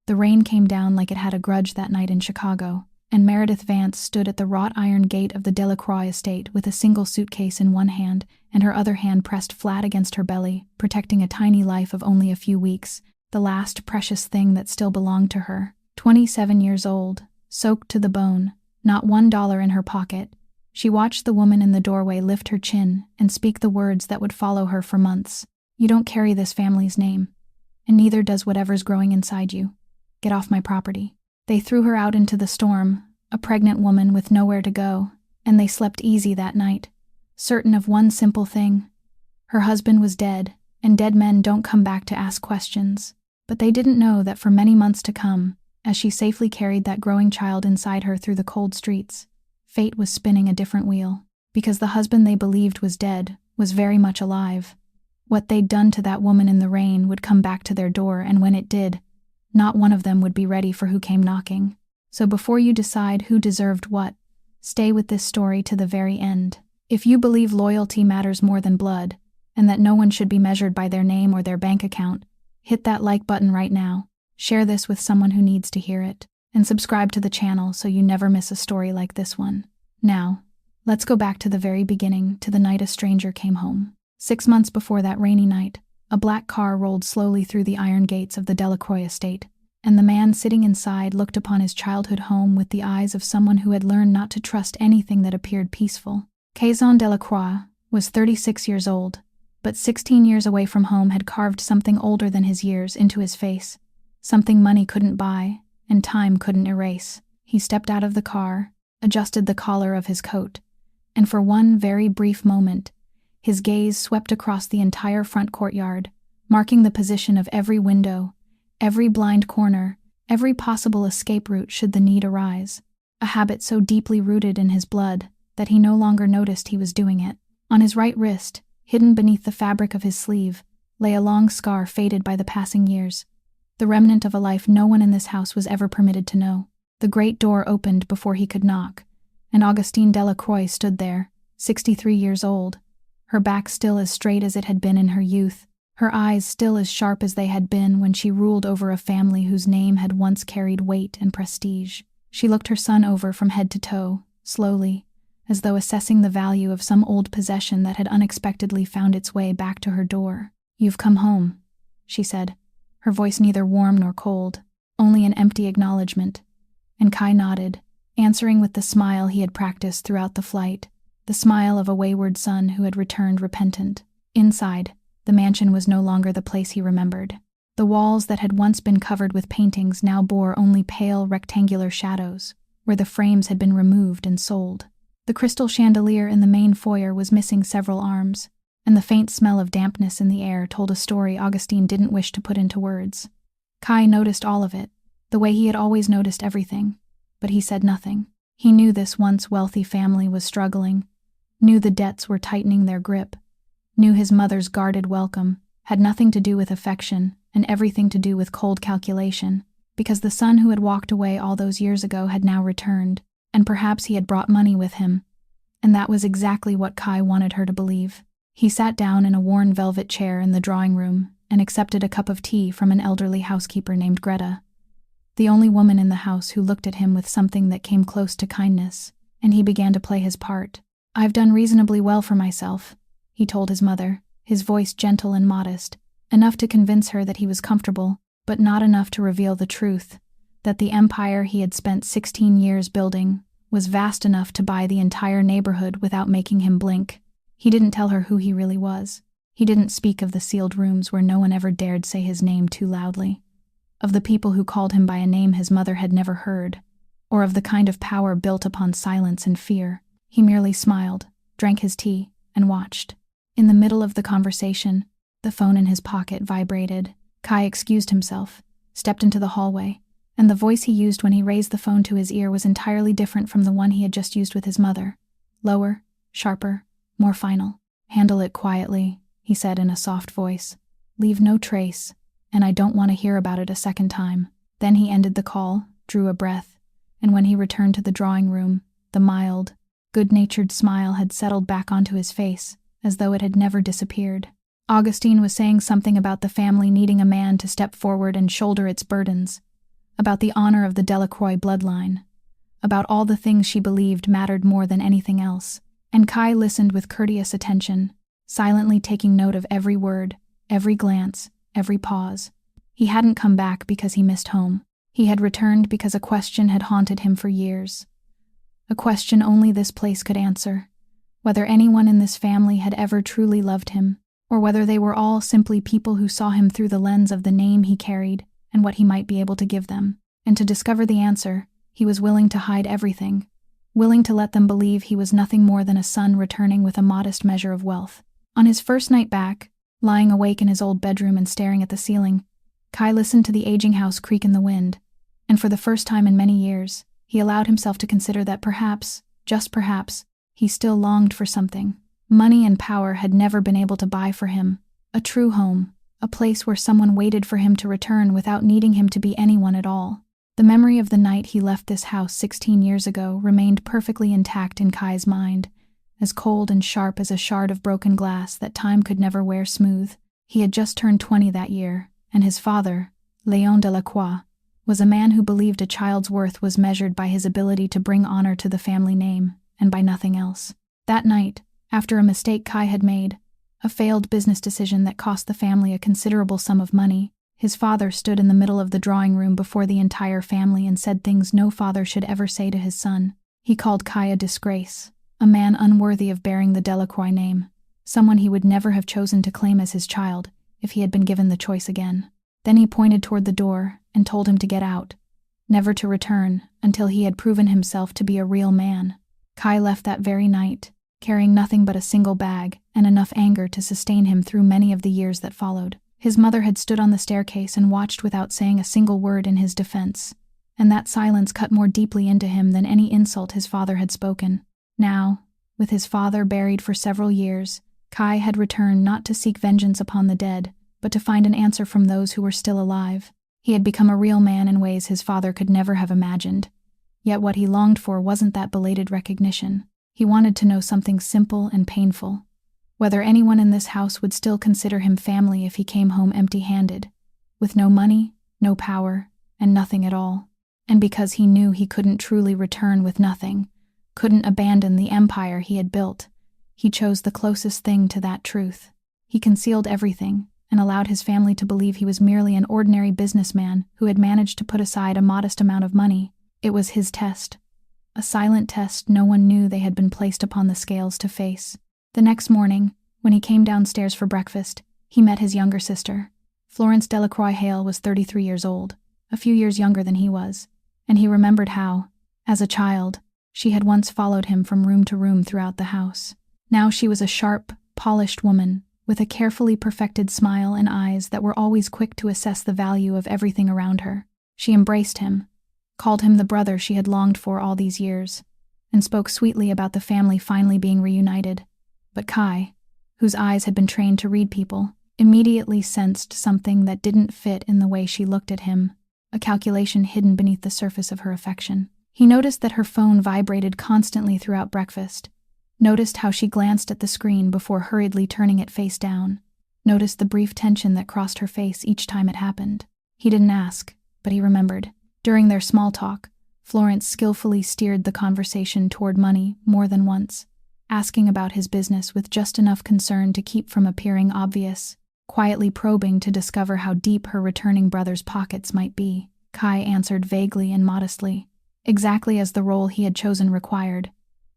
The rain came down like it had a grudge that night in Chicago, and Meredith Vance stood at the wrought iron gate of the Delacroix estate with a single suitcase in one hand and her other hand pressed flat against her belly, protecting a tiny life of only a few weeks, the last precious thing that still belonged to her. 27 years old, soaked to the bone, not $1 in her pocket. She watched the woman in the doorway lift her chin and speak the words that would follow her for months. You don't carry this family's name, and neither does whatever's growing inside you. Get off my property. They threw her out into the storm, a pregnant woman with nowhere to go, and they slept easy that night, certain of one simple thing. Her husband was dead, and dead men don't come back to ask questions. But they didn't know that for many months to come, as she safely carried that growing child inside her through the cold streets, fate was spinning a different wheel, because the husband they believed was dead was very much alive. What they'd done to that woman in the rain would come back to their door, and when it did, not one of them would be ready for who came knocking. So before you decide who deserved what, stay with this story to the very end. If you believe loyalty matters more than blood, and that no one should be measured by their name or their bank account, hit that like button right now, share this with someone who needs to hear it, and subscribe to the channel so you never miss a story like this one. Now, let's go back to the very beginning, to the night a stranger came home. 6 months before that rainy night, a black car rolled slowly through the iron gates of the Delacroix estate, and the man sitting inside looked upon his childhood home with the eyes of someone who had learned not to trust anything that appeared peaceful. Quezon Delacroix was 36 years old, but 16 years away from home had carved something older than his years into his face, something money couldn't buy and time couldn't erase. He stepped out of the car, adjusted the collar of his coat, and for one very brief moment, his gaze swept across the entire front courtyard, marking the position of every window, every blind corner, every possible escape route should the need arise, a habit so deeply rooted in his blood that he no longer noticed he was doing it. On his right wrist, hidden beneath the fabric of his sleeve, lay a long scar faded by the passing years, the remnant of a life no one in this house was ever permitted to know. The great door opened before he could knock, and Augustine Delacroix stood there, 63 years old, her back still as straight as it had been in her youth, her eyes still as sharp as they had been when she ruled over a family whose name had once carried weight and prestige. She looked her son over from head to toe, slowly, as though assessing the value of some old possession that had unexpectedly found its way back to her door. "You've come home," she said, her voice neither warm nor cold, only an empty acknowledgement. And Kai nodded, answering with the smile he had practiced throughout the flight, the smile of a wayward son who had returned repentant. Inside, the mansion was no longer the place he remembered. The walls that had once been covered with paintings now bore only pale rectangular shadows, where the frames had been removed and sold. The crystal chandelier in the main foyer was missing several arms, and the faint smell of dampness in the air told a story Augustine didn't wish to put into words. Kai noticed all of it, the way he had always noticed everything, but he said nothing. He knew this once wealthy family was struggling, knew the debts were tightening their grip, knew his mother's guarded welcome had nothing to do with affection and everything to do with cold calculation, because the son who had walked away all those years ago had now returned, and perhaps he had brought money with him, and that was exactly what Kai wanted her to believe. He sat down in a worn velvet chair in the drawing room and accepted a cup of tea from an elderly housekeeper named Greta, the only woman in the house who looked at him with something that came close to kindness, and he began to play his part. "I've done reasonably well for myself," he told his mother, his voice gentle and modest, enough to convince her that he was comfortable, but not enough to reveal the truth, that the empire he had spent 16 years building was vast enough to buy the entire neighborhood without making him blink. He didn't tell her who he really was. He didn't speak of the sealed rooms where no one ever dared say his name too loudly, of the people who called him by a name his mother had never heard, or of the kind of power built upon silence and fear. He merely smiled, drank his tea, and watched. In the middle of the conversation, the phone in his pocket vibrated. Kai excused himself, stepped into the hallway, and the voice he used when he raised the phone to his ear was entirely different from the one he had just used with his mother. Lower, sharper, more final. "Handle it quietly," he said in a soft voice. "Leave no trace, and I don't want to hear about it a second time." Then he ended the call, drew a breath, and when he returned to the drawing room, the mild, good-natured smile had settled back onto his face, as though it had never disappeared. Augustine was saying something about the family needing a man to step forward and shoulder its burdens, about the honor of the Delacroix bloodline, about all the things she believed mattered more than anything else. And Kai listened with courteous attention, silently taking note of every word, every glance, every pause. He hadn't come back because he missed home. He had returned because a question had haunted him for years. A question only this place could answer. Whether anyone in this family had ever truly loved him, or whether they were all simply people who saw him through the lens of the name he carried and what he might be able to give them. And to discover the answer, he was willing to hide everything, willing to let them believe he was nothing more than a son returning with a modest measure of wealth. On his first night back, lying awake in his old bedroom and staring at the ceiling, Kai listened to the aging house creak in the wind, and for the first time in many years, he allowed himself to consider that perhaps, just perhaps, he still longed for something. Money and power had never been able to buy for him a true home, a place where someone waited for him to return without needing him to be anyone at all. The memory of the night he left this house 16 years ago remained perfectly intact in Kai's mind, as cold and sharp as a shard of broken glass that time could never wear smooth. He had just turned 20 that year, and his father, Léon Delacroix, was a man who believed a child's worth was measured by his ability to bring honor to the family name, and by nothing else. That night, after a mistake Kai had made, a failed business decision that cost the family a considerable sum of money, his father stood in the middle of the drawing room before the entire family and said things no father should ever say to his son. He called Kai a disgrace, a man unworthy of bearing the Delacroix name, someone he would never have chosen to claim as his child if he had been given the choice again. Then he pointed toward the door and told him to get out, never to return until he had proven himself to be a real man. Kai left that very night, carrying nothing but a single bag and enough anger to sustain him through many of the years that followed. His mother had stood on the staircase and watched without saying a single word in his defense, and that silence cut more deeply into him than any insult his father had spoken. Now, with his father buried for several years, Kai had returned not to seek vengeance upon the dead, but to find an answer from those who were still alive. He had become a real man in ways his father could never have imagined. Yet what he longed for wasn't that belated recognition. He wanted to know something simple and painful. Whether anyone in this house would still consider him family if he came home empty-handed, with no money, no power, and nothing at all. And because he knew he couldn't truly return with nothing, couldn't abandon the empire he had built, he chose the closest thing to that truth. He concealed everything and allowed his family to believe he was merely an ordinary businessman who had managed to put aside a modest amount of money. It was his test, a silent test no one knew they had been placed upon the scales to face. The next morning, when he came downstairs for breakfast, he met his younger sister. Florence Delacroix Hale was 33 years old, a few years younger than he was, and he remembered how, as a child, she had once followed him from room to room throughout the house. Now she was a sharp, polished woman, with a carefully perfected smile and eyes that were always quick to assess the value of everything around her. She embraced him, called him the brother she had longed for all these years, and spoke sweetly about the family finally being reunited. But Kai, whose eyes had been trained to read people, immediately sensed something that didn't fit in the way she looked at him, a calculation hidden beneath the surface of her affection. He noticed that her phone vibrated constantly throughout breakfast, noticed how she glanced at the screen before hurriedly turning it face down, noticed the brief tension that crossed her face each time it happened. He didn't ask, but he remembered. During their small talk, Florence skillfully steered the conversation toward money more than once, asking about his business with just enough concern to keep from appearing obvious, quietly probing to discover how deep her returning brother's pockets might be. Kai answered vaguely and modestly, exactly as the role he had chosen required,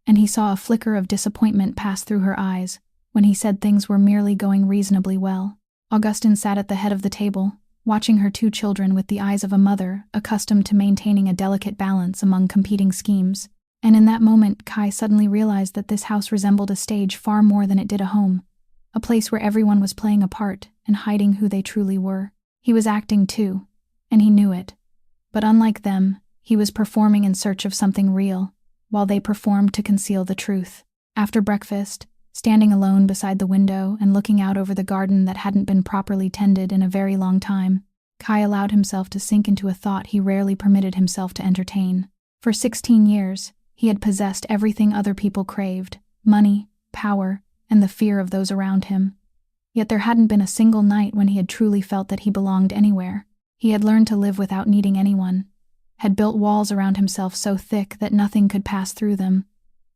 and he saw a flicker of disappointment pass through her eyes when he said things were merely going reasonably well. Augustine sat at the head of the table, watching her two children with the eyes of a mother accustomed to maintaining a delicate balance among competing schemes. And in that moment, Kai suddenly realized that this house resembled a stage far more than it did a home, a place where everyone was playing a part and hiding who they truly were. He was acting too, and he knew it. But unlike them, he was performing in search of something real, while they performed to conceal the truth. After breakfast, standing alone beside the window and looking out over the garden that hadn't been properly tended in a very long time, Kai allowed himself to sink into a thought he rarely permitted himself to entertain. For 16 years, he had possessed everything other people craved: money, power, and the fear of those around him. Yet there hadn't been a single night when he had truly felt that he belonged anywhere. He had learned to live without needing anyone, had built walls around himself so thick that nothing could pass through them.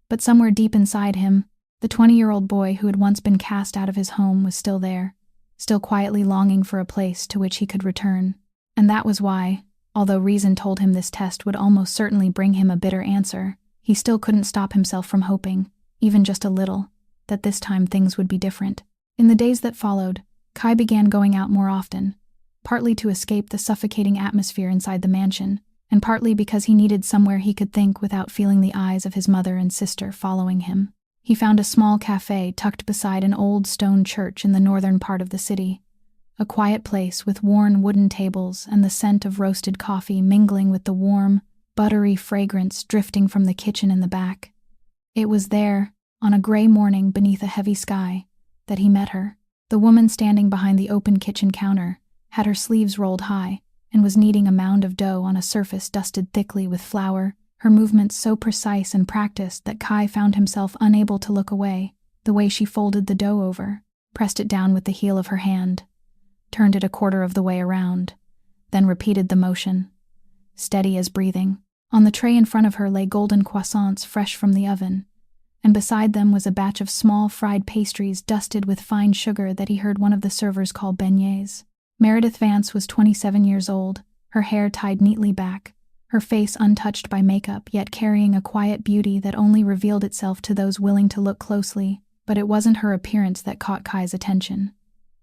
But somewhere deep inside him, the 20-year-old boy who had once been cast out of his home was still there, still quietly longing for a place to which he could return. And that was why, although reason told him this test would almost certainly bring him a bitter answer, he still couldn't stop himself from hoping, even just a little, that this time things would be different. In the days that followed, Kai began going out more often, partly to escape the suffocating atmosphere inside the mansion, and partly because he needed somewhere he could think without feeling the eyes of his mother and sister following him. He found a small cafe tucked beside an old stone church in the northern part of the city, a quiet place with worn wooden tables and the scent of roasted coffee mingling with the warm, buttery fragrance drifting from the kitchen in the back. It was there, on a gray morning beneath a heavy sky, that he met her. The woman standing behind the open kitchen counter had her sleeves rolled high and was kneading a mound of dough on a surface dusted thickly with flour, her movements so precise and practiced that Kai found himself unable to look away. The way she folded the dough over, pressed it down with the heel of her hand, turned it a quarter of the way around, then repeated the motion, steady as breathing. On the tray in front of her lay golden croissants fresh from the oven, and beside them was a batch of small fried pastries dusted with fine sugar that he heard one of the servers call beignets. Meredith Vance was 27 years old, her hair tied neatly back, her face untouched by makeup, yet carrying a quiet beauty that only revealed itself to those willing to look closely. But it wasn't her appearance that caught Kai's attention.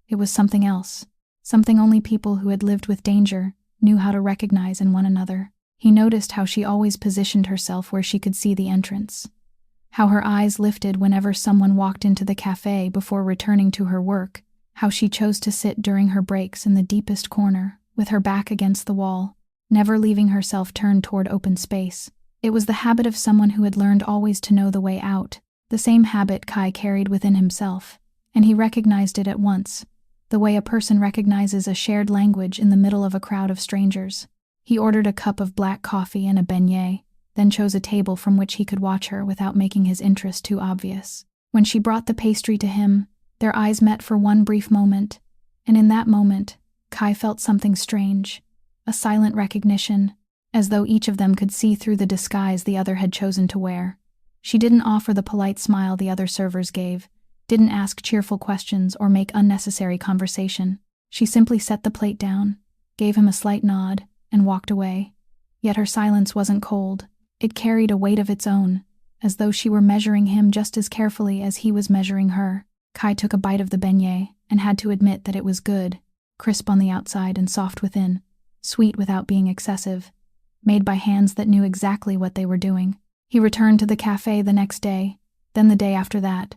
It was something else, something only people who had lived with danger knew how to recognize in one another. He noticed how she always positioned herself where she could see the entrance, how her eyes lifted whenever someone walked into the cafe before returning to her work, how she chose to sit during her breaks in the deepest corner, with her back against the wall, never leaving herself turned toward open space. It was the habit of someone who had learned always to know the way out, the same habit Kai carried within himself, and he recognized it at once, the way a person recognizes a shared language in the middle of a crowd of strangers. He ordered a cup of black coffee and a beignet, then chose a table from which he could watch her without making his interest too obvious. When she brought the pastry to him, their eyes met for one brief moment, and in that moment, Kai felt something strange, a silent recognition, as though each of them could see through the disguise the other had chosen to wear. She didn't offer the polite smile the other servers gave, didn't ask cheerful questions or make unnecessary conversation. She simply set the plate down, gave him a slight nod, and walked away. Yet her silence wasn't cold. It carried a weight of its own, as though she were measuring him just as carefully as he was measuring her. Kai took a bite of the beignet and had to admit that it was good, crisp on the outside and soft within, sweet without being excessive, made by hands that knew exactly what they were doing. He returned to the cafe the next day, then the day after that,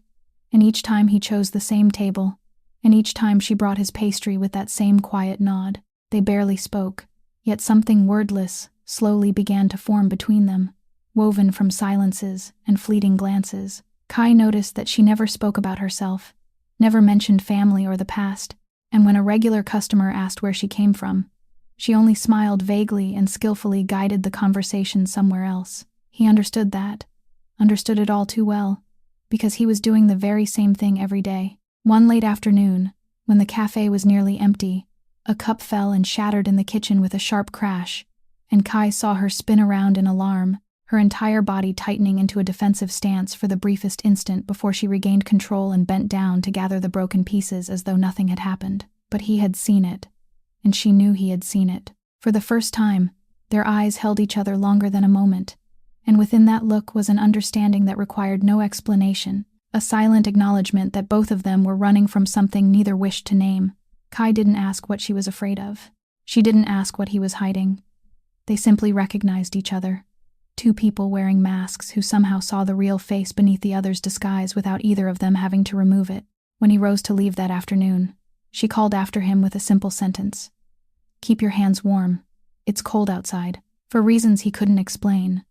and each time he chose the same table, and each time she brought his pastry with that same quiet nod. They barely spoke, yet something wordless slowly began to form between them, woven from silences and fleeting glances. Kai noticed that she never spoke about herself, never mentioned family or the past, and when a regular customer asked where she came from, she only smiled vaguely and skillfully guided the conversation somewhere else. He understood that, understood it all too well, because he was doing the very same thing every day. One late afternoon, when the cafe was nearly empty, a cup fell and shattered in the kitchen with a sharp crash, and Kai saw her spin around in alarm, her entire body tightening into a defensive stance for the briefest instant before she regained control and bent down to gather the broken pieces as though nothing had happened. But he had seen it, and she knew he had seen it. For the first time, their eyes held each other longer than a moment, and within that look was an understanding that required no explanation, a silent acknowledgement that both of them were running from something neither wished to name. Kai didn't ask what she was afraid of. She didn't ask what he was hiding. They simply recognized each other. Two people wearing masks who somehow saw the real face beneath the other's disguise without either of them having to remove it. When he rose to leave that afternoon, she called after him with a simple sentence. "Keep your hands warm. It's cold outside." For reasons he couldn't explain,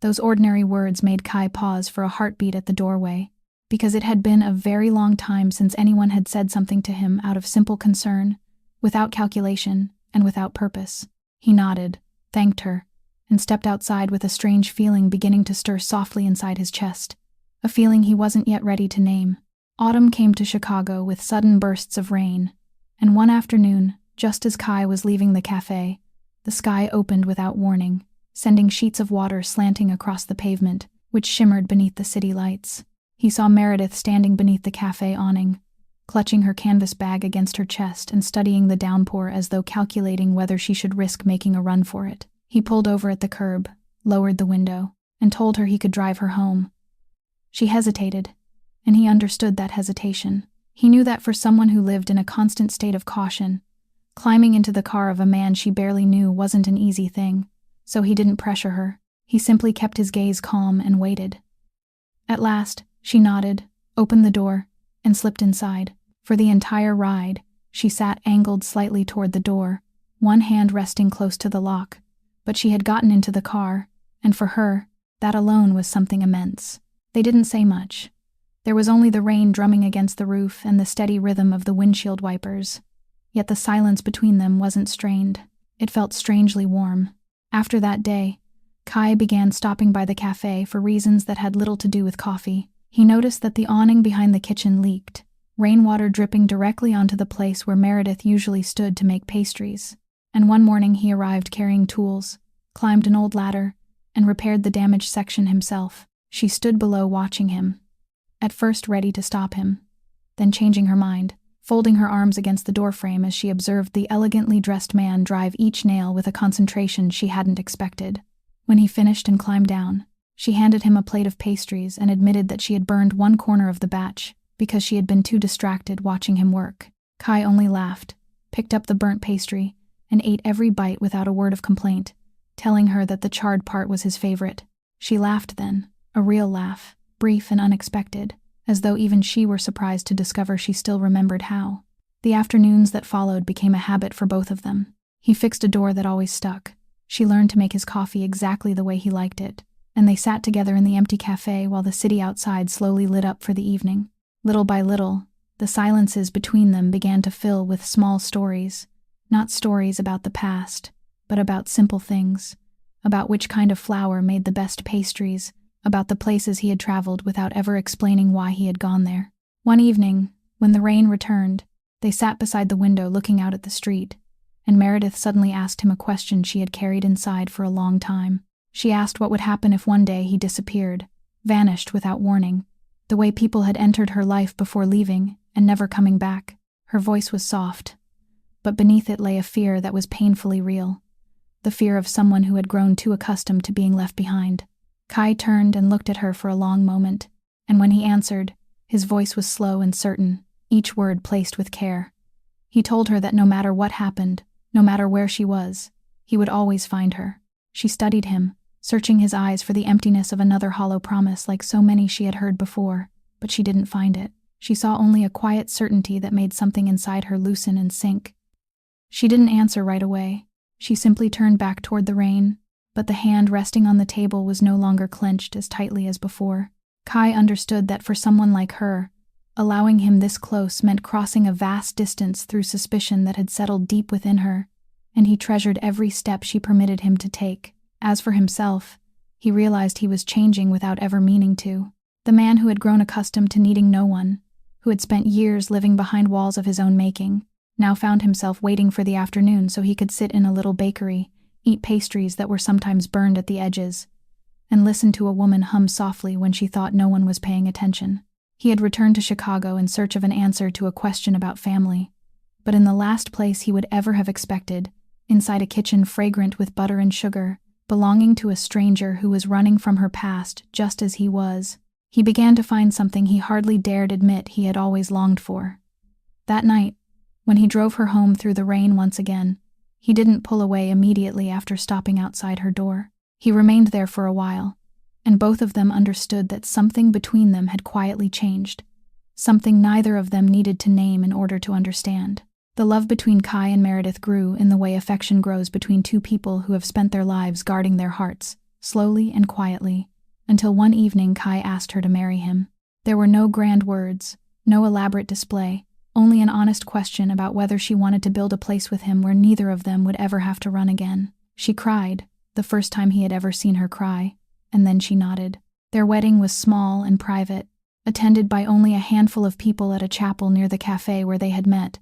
those ordinary words made Kai pause for a heartbeat at the doorway, because it had been a very long time since anyone had said something to him out of simple concern, without calculation, and without purpose. He nodded, thanked her, and stepped outside with a strange feeling beginning to stir softly inside his chest, a feeling he wasn't yet ready to name. Autumn came to Chicago with sudden bursts of rain, and one afternoon, Just as Kai was leaving the cafe, the sky opened without warning, sending sheets of water slanting across the pavement, which shimmered beneath the city lights. He saw Meredith standing beneath the cafe awning, clutching her canvas bag against her chest and studying the downpour as though calculating whether she should risk making a run for it. He pulled over at the curb, lowered the window, and told her he could drive her home. She hesitated, and he understood that hesitation. He knew that for someone who lived in a constant state of caution, climbing into the car of a man she barely knew wasn't an easy thing, so he didn't pressure her. He simply kept his gaze calm and waited. At last, she nodded, opened the door, and slipped inside. For the entire ride, she sat angled slightly toward the door, one hand resting close to the lock. But she had gotten into the car, and for her, that alone was something immense. They didn't say much. There was only the rain drumming against the roof and the steady rhythm of the windshield wipers. Yet the silence between them wasn't strained. It felt strangely warm. After that day, Kai began stopping by the cafe for reasons that had little to do with coffee. He noticed that the awning behind the kitchen leaked, rainwater dripping directly onto the place where Meredith usually stood to make pastries. And one morning he arrived carrying tools, climbed an old ladder, and repaired the damaged section himself. She stood below watching him, at first ready to stop him, then changing her mind, folding her arms against the doorframe as she observed the elegantly dressed man drive each nail with a concentration she hadn't expected. When he finished and climbed down, she handed him a plate of pastries and admitted that she had burned one corner of the batch because she had been too distracted watching him work. Kai only laughed, picked up the burnt pastry, and ate every bite without a word of complaint, telling her that the charred part was his favorite. She laughed then, a real laugh, brief and unexpected, as though even she were surprised to discover she still remembered how. The afternoons that followed became a habit for both of them. He fixed a door that always stuck. She learned to make his coffee exactly the way he liked it, and they sat together in the empty cafe while the city outside slowly lit up for the evening. Little by little, the silences between them began to fill with small stories, not stories about the past, but about simple things, about which kind of flour made the best pastries, about the places he had traveled without ever explaining why he had gone there. One evening, when the rain returned, they sat beside the window looking out at the street, and Meredith suddenly asked him a question she had carried inside for a long time. She asked what would happen if one day he disappeared, vanished without warning, the way people had entered her life before leaving and never coming back. Her voice was soft, but beneath it lay a fear that was painfully real, the fear of someone who had grown too accustomed to being left behind. Kai turned and looked at her for a long moment, and when he answered, his voice was slow and certain, each word placed with care. He told her that no matter what happened, no matter where she was, he would always find her. She studied him, searching his eyes for the emptiness of another hollow promise like so many she had heard before, but she didn't find it. She saw only a quiet certainty that made something inside her loosen and sink. She didn't answer right away. She simply turned back toward the rain, but the hand resting on the table was no longer clenched as tightly as before. Kai understood that for someone like her, allowing him this close meant crossing a vast distance through suspicion that had settled deep within her, and he treasured every step she permitted him to take. As for himself, he realized he was changing without ever meaning to. The man who had grown accustomed to needing no one, who had spent years living behind walls of his own making, now found himself waiting for the afternoon so he could sit in a little bakery, eat pastries that were sometimes burned at the edges, and listen to a woman hum softly when she thought no one was paying attention. He had returned to Chicago in search of an answer to a question about family, but in the last place he would ever have expected, inside a kitchen fragrant with butter and sugar, belonging to a stranger who was running from her past just as he was, he began to find something he hardly dared admit he had always longed for. That night, when he drove her home through the rain once again, he didn't pull away immediately after stopping outside her door. He remained there for a while, and both of them understood that something between them had quietly changed, something neither of them needed to name in order to understand. The love between Kai and Meredith grew in the way affection grows between two people who have spent their lives guarding their hearts, slowly and quietly, until one evening Kai asked her to marry him. There were no grand words, no elaborate display, only an honest question about whether she wanted to build a place with him where neither of them would ever have to run again. She cried, the first time he had ever seen her cry, and then she nodded. Their wedding was small and private, attended by only a handful of people at a chapel near the cafe where they had met,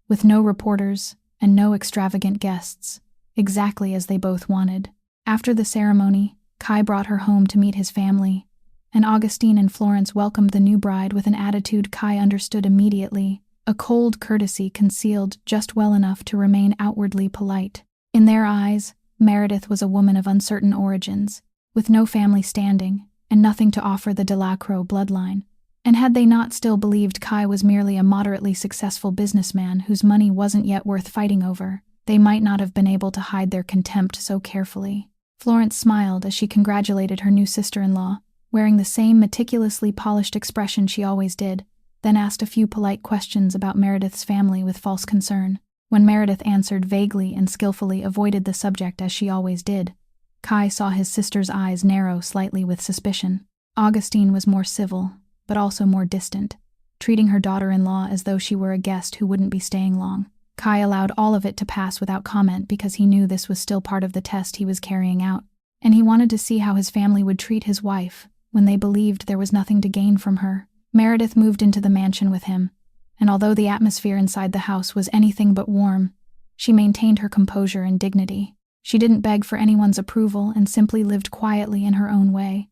with no reporters and no extravagant guests, exactly as they both wanted. After the ceremony, Kai brought her home to meet his family, and Augustine and Florence welcomed the new bride with an attitude Kai understood immediately, a cold courtesy concealed just well enough to remain outwardly polite. In their eyes, Meredith was a woman of uncertain origins, with no family standing, and nothing to offer the Delacroix bloodline. And had they not still believed Kai was merely a moderately successful businessman whose money wasn't yet worth fighting over, they might not have been able to hide their contempt so carefully. Florence smiled as she congratulated her new sister-in-law, wearing the same meticulously polished expression she always did, then asked a few polite questions about Meredith's family with false concern. When Meredith answered vaguely and skillfully avoided the subject as she always did, Kai saw his sister's eyes narrow slightly with suspicion. Augustine was more civil, but also more distant, treating her daughter-in-law as though she were a guest who wouldn't be staying long. Kai allowed all of it to pass without comment because he knew this was still part of the test he was carrying out, and he wanted to see how his family would treat his wife when they believed there was nothing to gain from her. Meredith moved into the mansion with him, and although the atmosphere inside the house was anything but warm, she maintained her composure and dignity. She didn't beg for anyone's approval and simply lived quietly in her own way.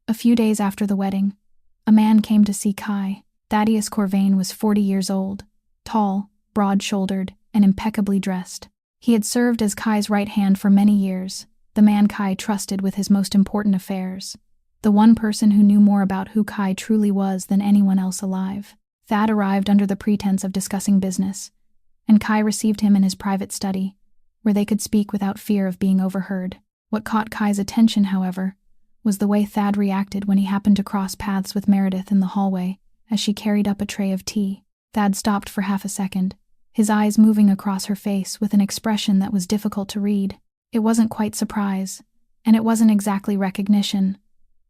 A few days after the wedding, a man came to see Kai. Thaddeus Corvain was 40 years old, tall, broad-shouldered, and impeccably dressed. He had served as Kai's right hand for many years, the man Kai trusted with his most important affairs, the one person who knew more about who Kai truly was than anyone else alive. Thad arrived under the pretense of discussing business, and Kai received him in his private study, where they could speak without fear of being overheard. What caught Kai's attention, however, was the way Thad reacted when he happened to cross paths with Meredith in the hallway as she carried up a tray of tea. Thad stopped for half a second, his eyes moving across her face with an expression that was difficult to read. It wasn't quite surprise, and it wasn't exactly recognition,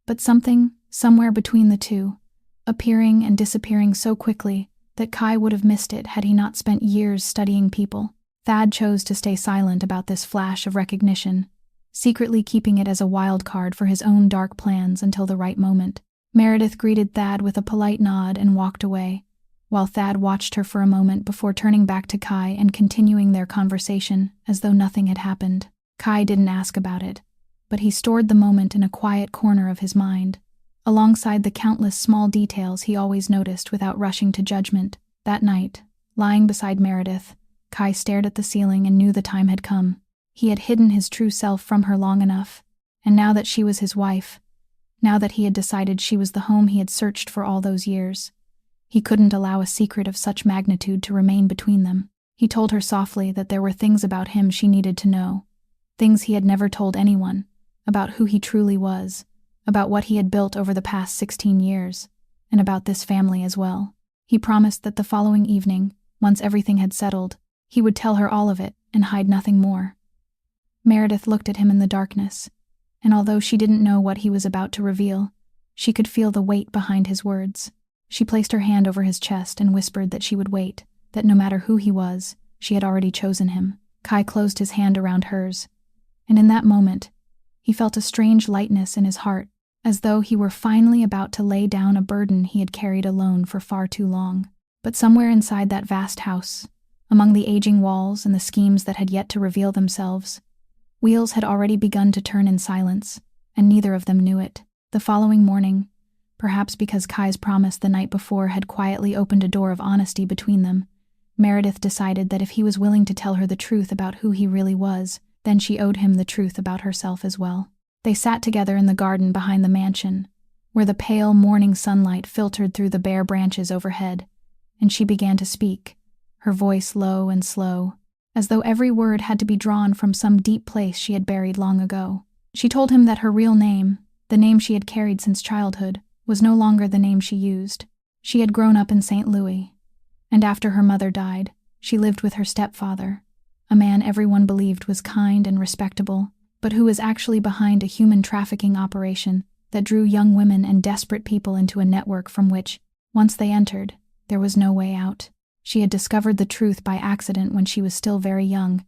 but something, somewhere between the two, appearing and disappearing so quickly that Kai would have missed it had he not spent years studying people. Thad chose to stay silent about this flash of recognition, secretly keeping it as a wild card for his own dark plans until the right moment. Meredith greeted Thad with a polite nod and walked away, while Thad watched her for a moment before turning back to Kai and continuing their conversation as though nothing had happened. Kai didn't ask about it, but he stored the moment in a quiet corner of his mind, alongside the countless small details he always noticed without rushing to judgment. That night, lying beside Meredith, Kai stared at the ceiling and knew the time had come. He had hidden his true self from her long enough, and now that she was his wife, now that he had decided she was the home he had searched for all those years, he couldn't allow a secret of such magnitude to remain between them. He told her softly that there were things about him she needed to know, things he had never told anyone, about who he truly was, about what he had built over the past 16 years, and about this family as well. He promised that the following evening, once everything had settled, he would tell her all of it and hide nothing more. Meredith looked at him in the darkness, and although she didn't know what he was about to reveal, she could feel the weight behind his words. She placed her hand over his chest and whispered that she would wait, that no matter who he was, she had already chosen him. Kai closed his hand around hers, and in that moment, he felt a strange lightness in his heart, as though he were finally about to lay down a burden he had carried alone for far too long. But somewhere inside that vast house, among the aging walls and the schemes that had yet to reveal themselves, wheels had already begun to turn in silence, and neither of them knew it. The following morning, perhaps because Kai's promise the night before had quietly opened a door of honesty between them, Meredith decided that if he was willing to tell her the truth about who he really was, then she owed him the truth about herself as well. They sat together in the garden behind the mansion, where the pale morning sunlight filtered through the bare branches overhead, and she began to speak, her voice low and slow, as though every word had to be drawn from some deep place she had buried long ago. She told him that her real name, the name she had carried since childhood, was no longer the name she used. She had grown up in St. Louis, and after her mother died, she lived with her stepfather, a man everyone believed was kind and respectable, but who was actually behind a human trafficking operation that drew young women and desperate people into a network from which, once they entered, there was no way out. She had discovered the truth by accident when she was still very young,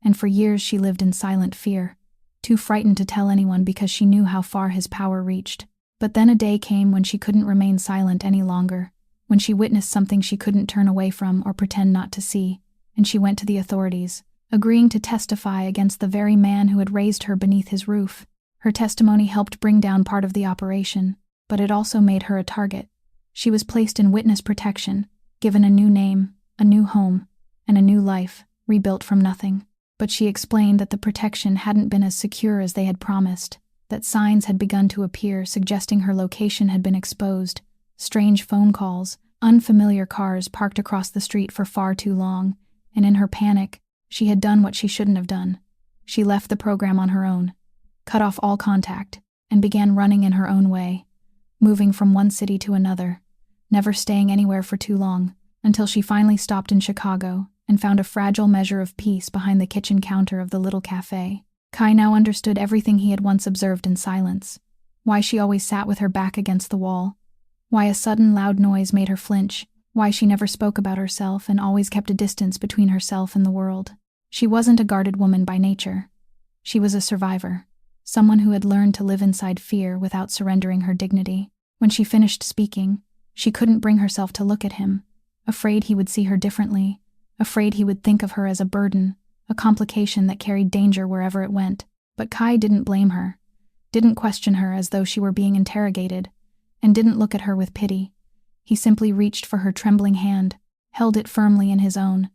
and for years she lived in silent fear, too frightened to tell anyone because she knew how far his power reached. But then a day came when she couldn't remain silent any longer, when she witnessed something she couldn't turn away from or pretend not to see. and she went to the authorities, agreeing to testify against the very man who had raised her beneath his roof. Her testimony helped bring down part of the operation, but it also made her a target. She was placed in witness protection, given a new name, a new home, and a new life, rebuilt from nothing. But she explained that the protection hadn't been as secure as they had promised, that signs had begun to appear suggesting her location had been exposed, strange phone calls, unfamiliar cars parked across the street for far too long, and in her panic, she had done what she shouldn't have done. She left the program on her own, cut off all contact, and began running in her own way, moving from one city to another, never staying anywhere for too long, until she finally stopped in Chicago and found a fragile measure of peace behind the kitchen counter of the little cafe. Kai now understood everything he had once observed in silence, why she always sat with her back against the wall, why a sudden loud noise made her flinch, why she never spoke about herself and always kept a distance between herself and the world. She wasn't a guarded woman by nature. She was a survivor, someone who had learned to live inside fear without surrendering her dignity. When she finished speaking, she couldn't bring herself to look at him, afraid he would see her differently, afraid he would think of her as a burden, a complication that carried danger wherever it went. But Kai didn't blame her, didn't question her as though she were being interrogated, and didn't look at her with pity. He simply reached for her trembling hand, held it firmly in his own,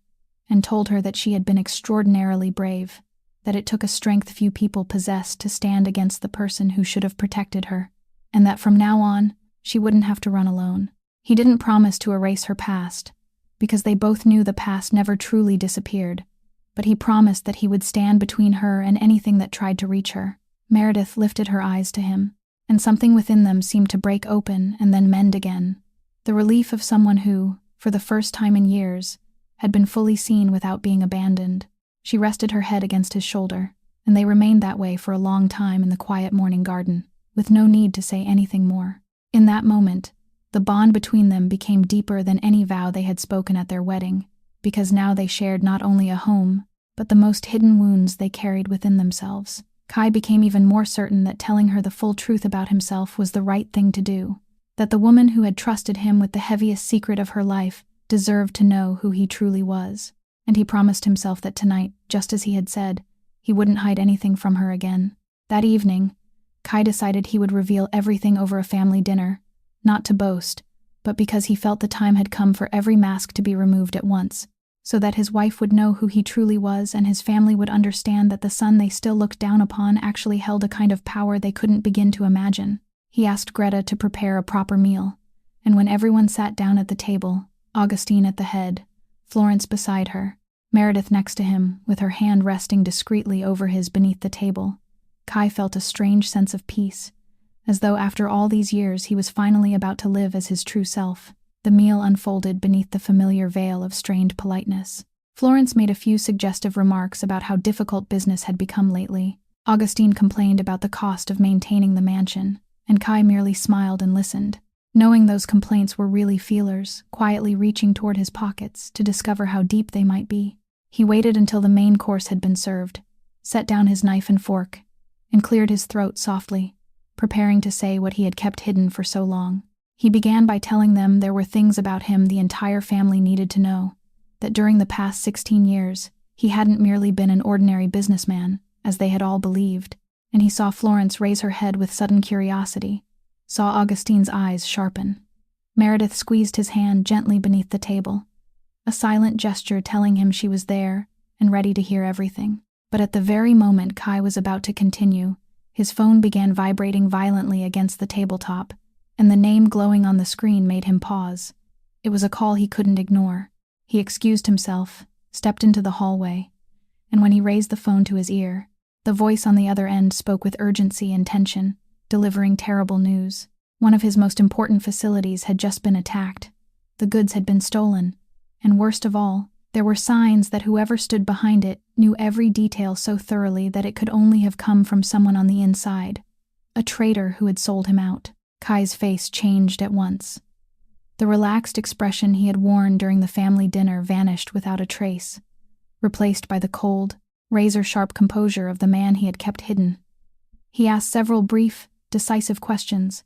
and told her that she had been extraordinarily brave, that it took a strength few people possessed to stand against the person who should have protected her, and that from now on, she wouldn't have to run alone. He didn't promise to erase her past, because they both knew the past never truly disappeared, but he promised that he would stand between her and anything that tried to reach her. Meredith lifted her eyes to him, and something within them seemed to break open and then mend again. The relief of someone who, for the first time in years, had been fully seen without being abandoned. She rested her head against his shoulder, and they remained that way for a long time in the quiet morning garden, with no need to say anything more. In that moment, the bond between them became deeper than any vow they had spoken at their wedding, because now they shared not only a home, but the most hidden wounds they carried within themselves. Kai became even more certain that telling her the full truth about himself was the right thing to do, that the woman who had trusted him with the heaviest secret of her life deserved to know who he truly was. And he promised himself that tonight, just as he had said, he wouldn't hide anything from her again. That evening, Kai decided he would reveal everything over a family dinner, not to boast, but because he felt the time had come for every mask to be removed at once, so that his wife would know who he truly was and his family would understand that the son they still looked down upon actually held a kind of power they couldn't begin to imagine. He asked Greta to prepare a proper meal, and when everyone sat down at the table, Augustine at the head, Florence beside her, Meredith next to him, with her hand resting discreetly over his beneath the table, Kai felt a strange sense of peace, as though after all these years he was finally about to live as his true self. The meal unfolded beneath the familiar veil of strained politeness. Florence made a few suggestive remarks about how difficult business had become lately. Augustine complained about the cost of maintaining the mansion, and Kai merely smiled and listened, knowing those complaints were really feelers, quietly reaching toward his pockets to discover how deep they might be. He waited until the main course had been served, set down his knife and fork, and cleared his throat softly, preparing to say what he had kept hidden for so long. He began by telling them there were things about him the entire family needed to know, that during the past 16 years, he hadn't merely been an ordinary businessman, as they had all believed, and he saw Florence raise her head with sudden curiosity, saw Augustine's eyes sharpen. Meredith squeezed his hand gently beneath the table, a silent gesture telling him she was there and ready to hear everything. But at the very moment Kai was about to continue, his phone began vibrating violently against the tabletop, and the name glowing on the screen made him pause. It was a call he couldn't ignore. He excused himself, stepped into the hallway, and when he raised the phone to his ear, the voice on the other end spoke with urgency and tension, delivering terrible news. One of his most important facilities had just been attacked. The goods had been stolen, and worst of all, there were signs that whoever stood behind it knew every detail so thoroughly that it could only have come from someone on the inside, a traitor who had sold him out. Kai's face changed at once. The relaxed expression he had worn during the family dinner vanished without a trace, replaced by the cold, razor-sharp composure of the man he had kept hidden. He asked several brief, decisive questions,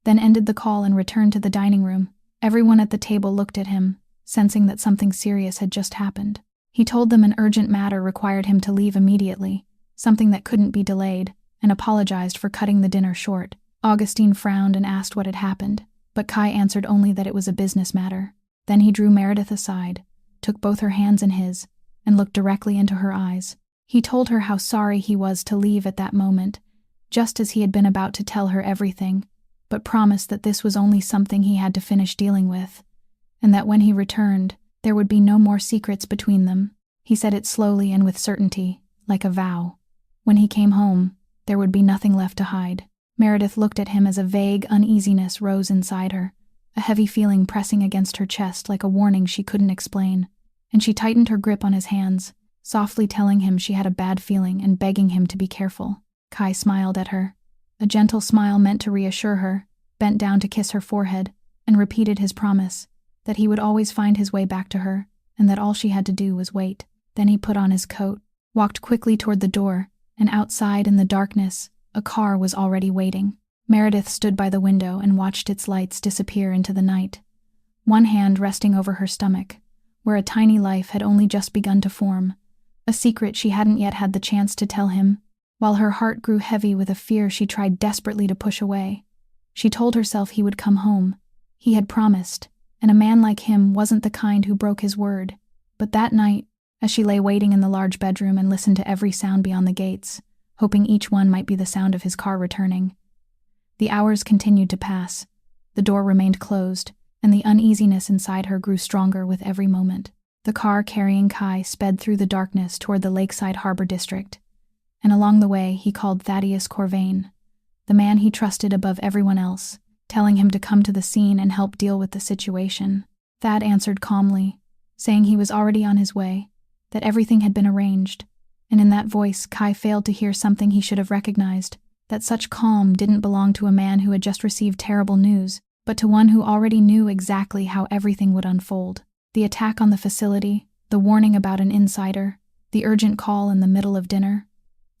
then ended the call and returned to the dining room. Everyone at the table looked at him, sensing that something serious had just happened. He told them an urgent matter required him to leave immediately, something that couldn't be delayed, and apologized for cutting the dinner short. Augustine frowned and asked what had happened, but Kai answered only that it was a business matter. Then he drew Meredith aside, took both her hands in his, and looked directly into her eyes. He told her how sorry he was to leave at that moment, just as he had been about to tell her everything, but promised that this was only something he had to finish dealing with, and that when he returned, there would be no more secrets between them. He said it slowly and with certainty, like a vow. When he came home, there would be nothing left to hide. Meredith looked at him as a vague uneasiness rose inside her, a heavy feeling pressing against her chest like a warning she couldn't explain, and she tightened her grip on his hands, softly telling him she had a bad feeling and begging him to be careful. Kai smiled at her, a gentle smile meant to reassure her, bent down to kiss her forehead, and repeated his promise that he would always find his way back to her, and that all she had to do was wait. Then he put on his coat, walked quickly toward the door, and outside in the darkness, a car was already waiting. Meredith stood by the window and watched its lights disappear into the night, one hand resting over her stomach, where a tiny life had only just begun to form, a secret she hadn't yet had the chance to tell him, while her heart grew heavy with a fear she tried desperately to push away. She told herself he would come home. He had promised, and a man like him wasn't the kind who broke his word. But that night, as she lay waiting in the large bedroom and listened to every sound beyond the gates, hoping each one might be the sound of his car returning, the hours continued to pass. The door remained closed, and the uneasiness inside her grew stronger with every moment. The car carrying Kai sped through the darkness toward the lakeside harbor district, and along the way he called Thaddeus Corvain, the man he trusted above everyone else, telling him to come to the scene and help deal with the situation. Thad answered calmly, saying he was already on his way, that everything had been arranged, and in that voice Kai failed to hear something he should have recognized, that such calm didn't belong to a man who had just received terrible news, but to one who already knew exactly how everything would unfold. The attack on the facility, the warning about an insider, the urgent call in the middle of dinner,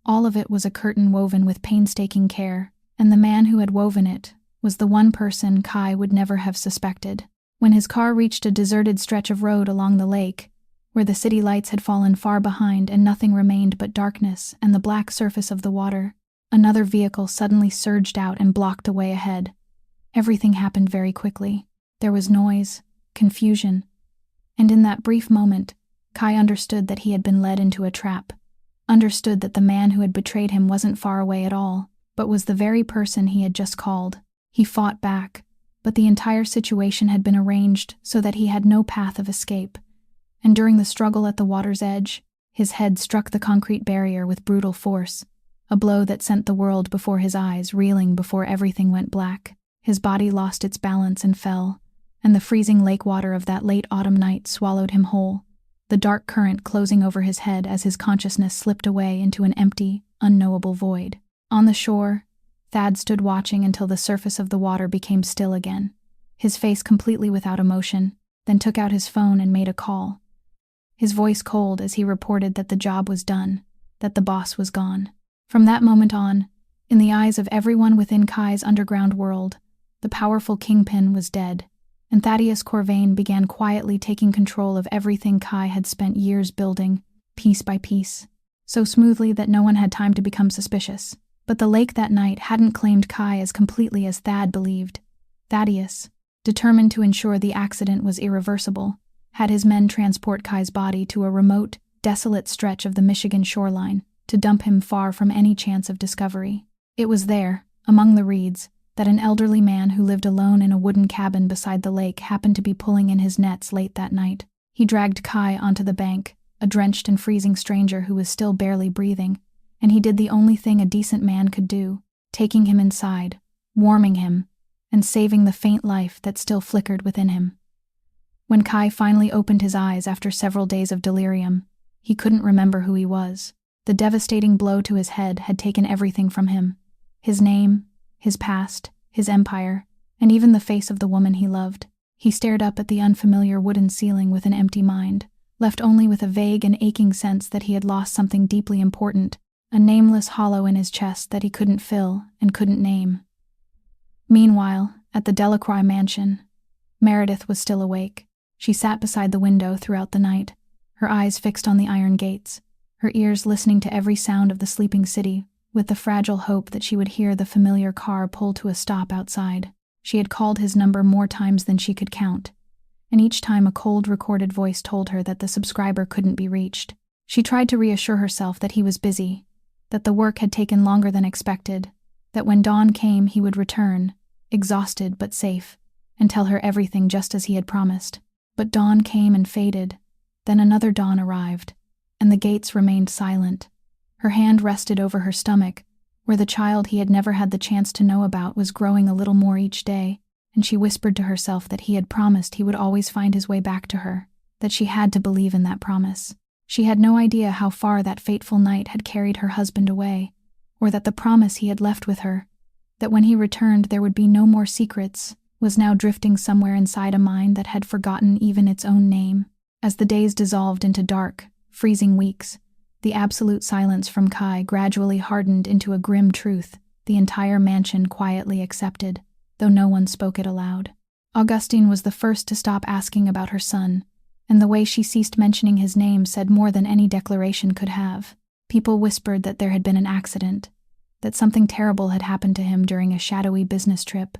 all of it was a curtain woven with painstaking care, and the man who had woven it was the one person Kai would never have suspected. When his car reached a deserted stretch of road along the lake, where the city lights had fallen far behind and nothing remained but darkness and the black surface of the water, another vehicle suddenly surged out and blocked the way ahead. Everything happened very quickly. There was noise, confusion, and in that brief moment, Kai understood that he had been led into a trap, understood that the man who had betrayed him wasn't far away at all, but was the very person he had just called. He fought back, but the entire situation had been arranged so that he had no path of escape, and during the struggle at the water's edge, his head struck the concrete barrier with brutal force, a blow that sent the world before his eyes reeling before everything went black. His body lost its balance and fell, and the freezing lake water of that late autumn night swallowed him whole, the dark current closing over his head as his consciousness slipped away into an empty, unknowable void. On the shore, Thad stood watching until the surface of the water became still again, his face completely without emotion, then took out his phone and made a call, his voice cold as he reported that the job was done, that the boss was gone. From that moment on, in the eyes of everyone within Kai's underground world, the powerful kingpin was dead, and Thaddeus Corvain began quietly taking control of everything Kai had spent years building, piece by piece, so smoothly that no one had time to become suspicious. But the lake that night hadn't claimed Kai as completely as Thad believed. Thaddeus, determined to ensure the accident was irreversible, had his men transport Kai's body to a remote, desolate stretch of the Michigan shoreline to dump him far from any chance of discovery. It was there, among the reeds, that an elderly man who lived alone in a wooden cabin beside the lake happened to be pulling in his nets late that night. He dragged Kai onto the bank, a drenched and freezing stranger who was still barely breathing, and he did the only thing a decent man could do, taking him inside, warming him, and saving the faint life that still flickered within him. When Kai finally opened his eyes after several days of delirium, he couldn't remember who he was. The devastating blow to his head had taken everything from him: his name, his past, his empire, and even the face of the woman he loved. He stared up at the unfamiliar wooden ceiling with an empty mind, left only with a vague and aching sense that he had lost something deeply important, a nameless hollow in his chest that he couldn't fill and couldn't name. Meanwhile, at the Delacroix mansion, Meredith was still awake. She sat beside the window throughout the night, her eyes fixed on the iron gates, her ears listening to every sound of the sleeping city, with the fragile hope that she would hear the familiar car pull to a stop outside. She had called his number more times than she could count, and each time a cold recorded voice told her that the subscriber couldn't be reached. She tried to reassure herself that he was busy, that the work had taken longer than expected, that when dawn came he would return, exhausted but safe, and tell her everything just as he had promised. But dawn came and faded, then another dawn arrived, and the gates remained silent. Her hand rested over her stomach, where the child he had never had the chance to know about was growing a little more each day, and she whispered to herself that he had promised he would always find his way back to her, that she had to believe in that promise. She had no idea how far that fateful night had carried her husband away, or that the promise he had left with her, that when he returned there would be no more secrets, was now drifting somewhere inside a mind that had forgotten even its own name. As the days dissolved into dark, freezing weeks, the absolute silence from Kai gradually hardened into a grim truth the entire mansion quietly accepted, though no one spoke it aloud. Augustine was the first to stop asking about her son, and the way she ceased mentioning his name said more than any declaration could have. People whispered that there had been an accident, that something terrible had happened to him during a shadowy business trip,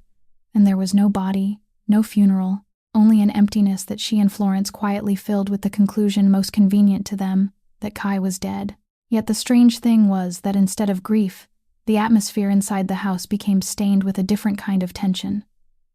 and there was no body, no funeral, only an emptiness that she and Florence quietly filled with the conclusion most convenient to them, that Kai was dead. Yet the strange thing was that instead of grief, the atmosphere inside the house became stained with a different kind of tension,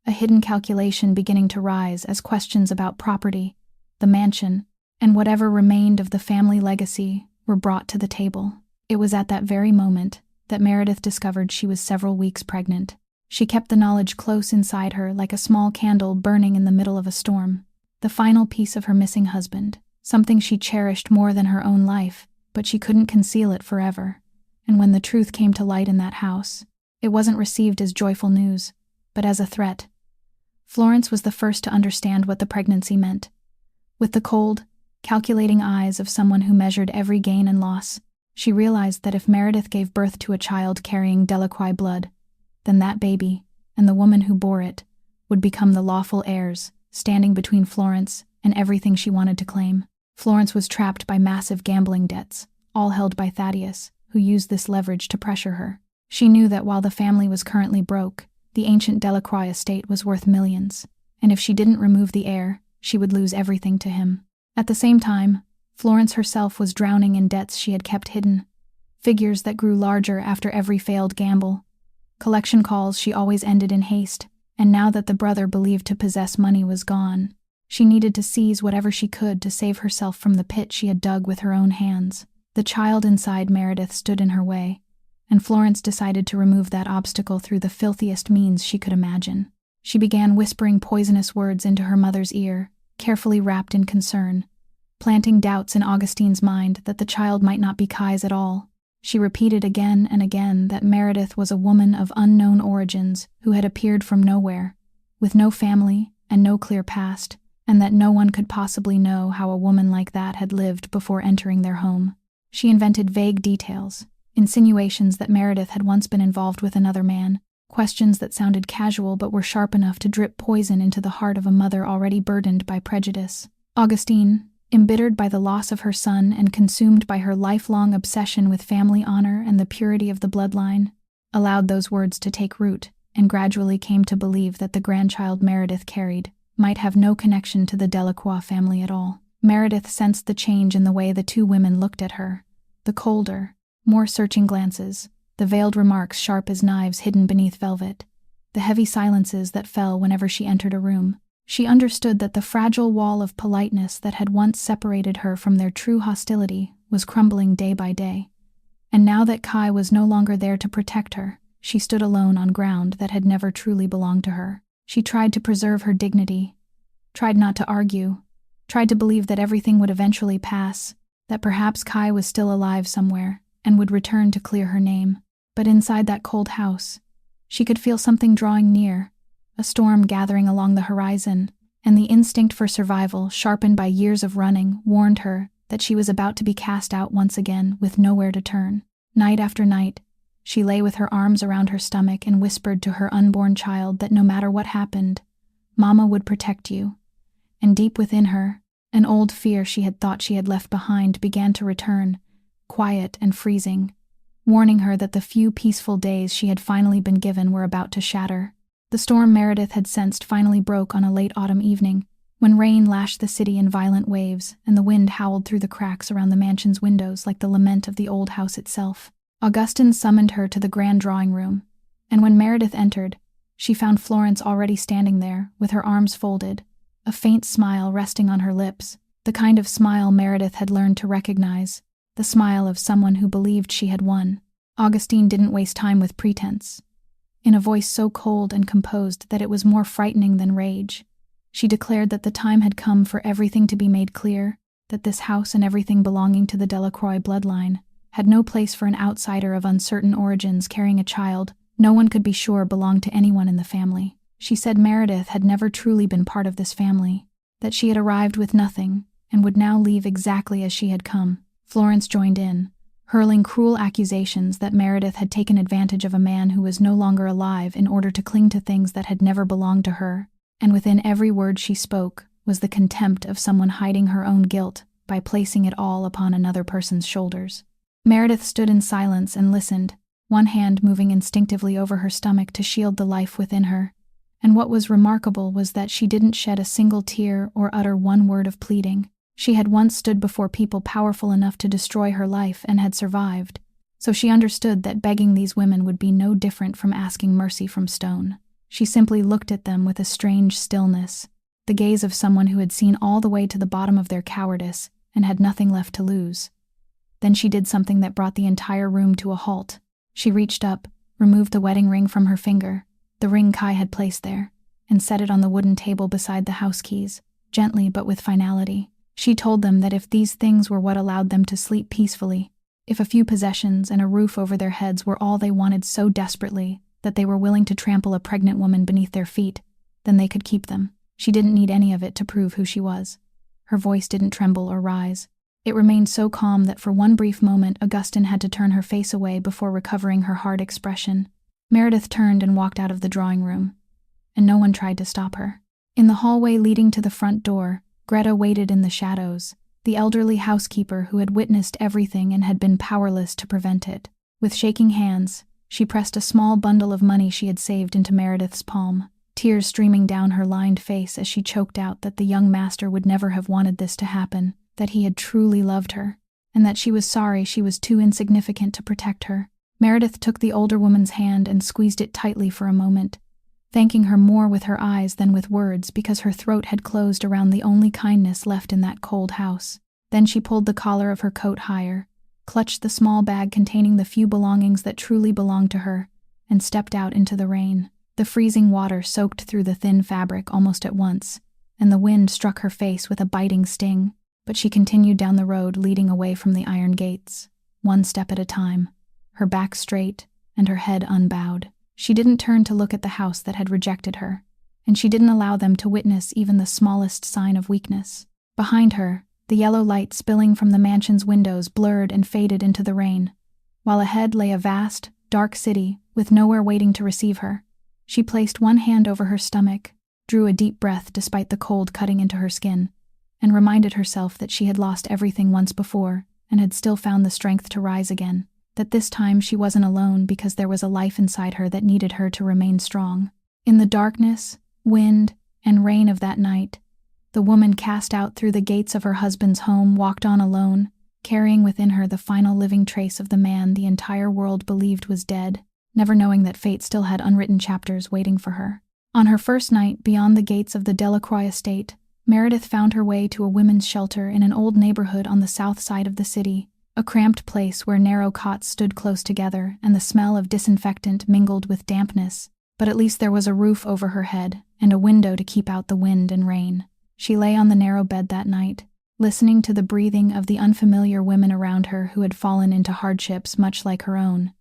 a hidden calculation beginning to rise as questions about property, the mansion, and whatever remained of the family legacy were brought to the table. It was at that very moment that Meredith discovered she was several weeks pregnant. She kept the knowledge close inside her like a small candle burning in the middle of a storm. The final piece of her missing husband, something she cherished more than her own life, but she couldn't conceal it forever. And when the truth came to light in that house, it wasn't received as joyful news, but as a threat. Florence was the first to understand what the pregnancy meant. With the cold, calculating eyes of someone who measured every gain and loss, she realized that if Meredith gave birth to a child carrying Delacroix blood, then that baby, and the woman who bore it, would become the lawful heirs, standing between Florence and everything she wanted to claim. Florence was trapped by massive gambling debts, all held by Thaddeus, who used this leverage to pressure her. She knew that while the family was currently broke, the ancient Delacroix estate was worth millions, and if she didn't remove the heir, she would lose everything to him. At the same time, Florence herself was drowning in debts she had kept hidden, figures that grew larger after every failed gamble, collection calls she always ended in haste, and now that the brother believed to possess money was gone, she needed to seize whatever she could to save herself from the pit she had dug with her own hands. The child inside Meredith stood in her way, and Florence decided to remove that obstacle through the filthiest means she could imagine. She began whispering poisonous words into her mother's ear, carefully wrapped in concern, planting doubts in Augustine's mind that the child might not be Kai's at all. She repeated again and again that Meredith was a woman of unknown origins who had appeared from nowhere, with no family and no clear past, and that no one could possibly know how a woman like that had lived before entering their home. She invented vague details, insinuations that Meredith had once been involved with another man, questions that sounded casual but were sharp enough to drip poison into the heart of a mother already burdened by prejudice. Augustine, embittered by the loss of her son and consumed by her lifelong obsession with family honor and the purity of the bloodline, allowed those words to take root and gradually came to believe that the grandchild Meredith carried might have no connection to the Delacroix family at all. Meredith sensed the change in the way the two women looked at her, the colder, more searching glances, the veiled remarks sharp as knives hidden beneath velvet, the heavy silences that fell whenever she entered a room. She understood that the fragile wall of politeness that had once separated her from their true hostility was crumbling day by day. And now that Kai was no longer there to protect her, she stood alone on ground that had never truly belonged to her. She tried to preserve her dignity, tried not to argue, tried to believe that everything would eventually pass, that perhaps Kai was still alive somewhere and would return to clear her name. But inside that cold house, she could feel something drawing near, a storm gathering along the horizon, and the instinct for survival, sharpened by years of running, warned her that she was about to be cast out once again with nowhere to turn. Night after night, she lay with her arms around her stomach and whispered to her unborn child that no matter what happened, Mama would protect you. And deep within her, An old fear she had thought she had left behind began to return, quiet and freezing, warning her that the few peaceful days she had finally been given were about to shatter. The storm Meredith had sensed finally broke on a late autumn evening, when rain lashed the city in violent waves and the wind howled through the cracks around the mansion's windows like the lament of the old house itself. Augustine summoned her to the grand drawing room, and when Meredith entered, she found Florence already standing there, with her arms folded, a faint smile resting on her lips, the kind of smile Meredith had learned to recognize, the smile of someone who believed she had won. Augustine didn't waste time with pretense. In a voice so cold and composed that it was more frightening than rage, she declared that the time had come for everything to be made clear, that this house and everything belonging to the Delacroix bloodline had no place for an outsider of uncertain origins carrying a child no one could be sure belonged to anyone in the family. She said Meredith had never truly been part of this family, that she had arrived with nothing and would now leave exactly as she had come. Florence joined in, hurling cruel accusations that Meredith had taken advantage of a man who was no longer alive in order to cling to things that had never belonged to her, and within every word she spoke was the contempt of someone hiding her own guilt by placing it all upon another person's shoulders. Meredith stood in silence and listened, one hand moving instinctively over her stomach to shield the life within her, and what was remarkable was that she didn't shed a single tear or utter one word of pleading. She had once stood before people powerful enough to destroy her life and had survived, so she understood that begging these women would be no different from asking mercy from stone. She simply looked at them with a strange stillness, the gaze of someone who had seen all the way to the bottom of their cowardice and had nothing left to lose. Then she did something that brought the entire room to a halt. She reached up, removed the wedding ring from her finger, the ring Kai had placed there, and set it on the wooden table beside the house keys, gently but with finality. She told them that if these things were what allowed them to sleep peacefully, if a few possessions and a roof over their heads were all they wanted so desperately that they were willing to trample a pregnant woman beneath their feet, then they could keep them. She didn't need any of it to prove who she was. Her voice didn't tremble or rise. It remained so calm that for one brief moment Augustine had to turn her face away before recovering her hard expression. Meredith turned and walked out of the drawing room, and no one tried to stop her. In the hallway leading to the front door, Greta waited in the shadows, the elderly housekeeper who had witnessed everything and had been powerless to prevent it. With shaking hands, she pressed a small bundle of money she had saved into Meredith's palm, tears streaming down her lined face as she choked out that the young master would never have wanted this to happen, that he had truly loved her, and that she was sorry she was too insignificant to protect her. Meredith took the older woman's hand and squeezed it tightly for a moment, thanking her more with her eyes than with words because her throat had closed around the only kindness left in that cold house. Then she pulled the collar of her coat higher, clutched the small bag containing the few belongings that truly belonged to her, and stepped out into the rain. The freezing water soaked through the thin fabric almost at once, and the wind struck her face with a biting sting, but she continued down the road leading away from the iron gates, one step at a time, her back straight and her head unbowed. She didn't turn to look at the house that had rejected her, and she didn't allow them to witness even the smallest sign of weakness. Behind her, the yellow light spilling from the mansion's windows blurred and faded into the rain, while ahead lay a vast, dark city with nowhere waiting to receive her. She placed one hand over her stomach, drew a deep breath despite the cold cutting into her skin, and reminded herself that she had lost everything once before and had still found the strength to rise again, that this time she wasn't alone because there was a life inside her that needed her to remain strong. In the darkness, wind, and rain of that night, the woman cast out through the gates of her husband's home walked on alone, carrying within her the final living trace of the man the entire world believed was dead, never knowing that fate still had unwritten chapters waiting for her. On her first night beyond the gates of the Delacroix estate, Meredith found her way to a women's shelter in an old neighborhood on the south side of the city, a cramped place where narrow cots stood close together and the smell of disinfectant mingled with dampness, but at least there was a roof over her head and a window to keep out the wind and rain. She lay on the narrow bed that night, listening to the breathing of the unfamiliar women around her who had fallen into hardships much like her own.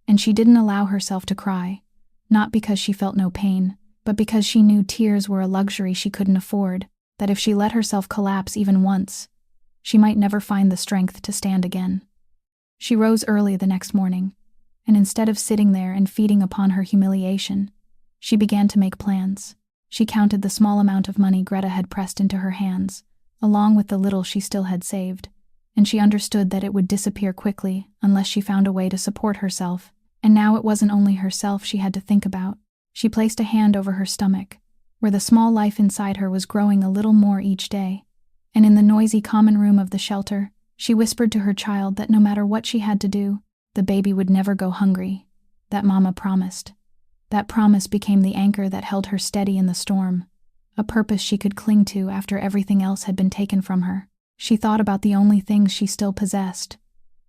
And she didn't allow herself to cry, not because she felt no pain, but because she knew tears were a luxury she couldn't afford, that if she let herself collapse even once, she might never find the strength to stand again. She rose early the next morning, and instead of sitting there and feeding upon her humiliation, she began to make plans. She counted the small amount of money Greta had pressed into her hands, along with the little she still had saved, and she understood that it would disappear quickly unless she found a way to support herself. And now it wasn't only herself she had to think about. She placed a hand over her stomach, where the small life inside her was growing a little more each day. And in the noisy common room of the shelter, she whispered to her child that no matter what she had to do, the baby would never go hungry. That Mama promised. That promise became the anchor that held her steady in the storm, a purpose she could cling to after everything else had been taken from her. She thought about the only things she still possessed,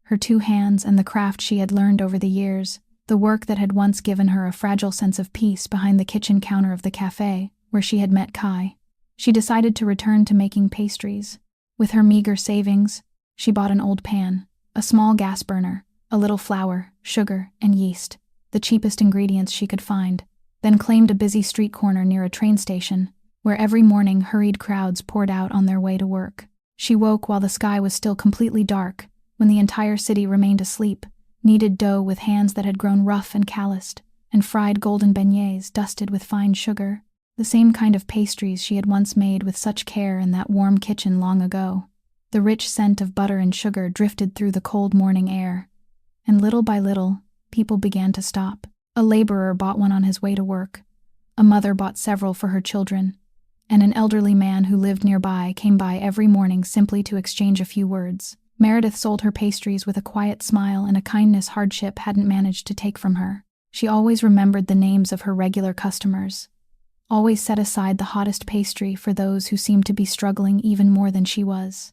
her 2 hands and the craft she had learned over the years, the work that had once given her a fragile sense of peace behind the kitchen counter of the cafe where she had met Kai. She decided to return to making pastries. With her meager savings, she bought an old pan, a small gas burner, a little flour, sugar, and yeast, the cheapest ingredients she could find, then claimed a busy street corner near a train station, where every morning hurried crowds poured out on their way to work. She woke while the sky was still completely dark, when the entire city remained asleep, kneaded dough with hands that had grown rough and calloused, and fried golden beignets dusted with fine sugar, the same kind of pastries she had once made with such care in that warm kitchen long ago. The rich scent of butter and sugar drifted through the cold morning air, and little by little, people began to stop. A laborer bought one on his way to work. A mother bought several for her children, and an elderly man who lived nearby came by every morning simply to exchange a few words. Meredith sold her pastries with a quiet smile and a kindness hardship hadn't managed to take from her. She always remembered the names of her regular customers, always set aside the hottest pastry for those who seemed to be struggling even more than she was.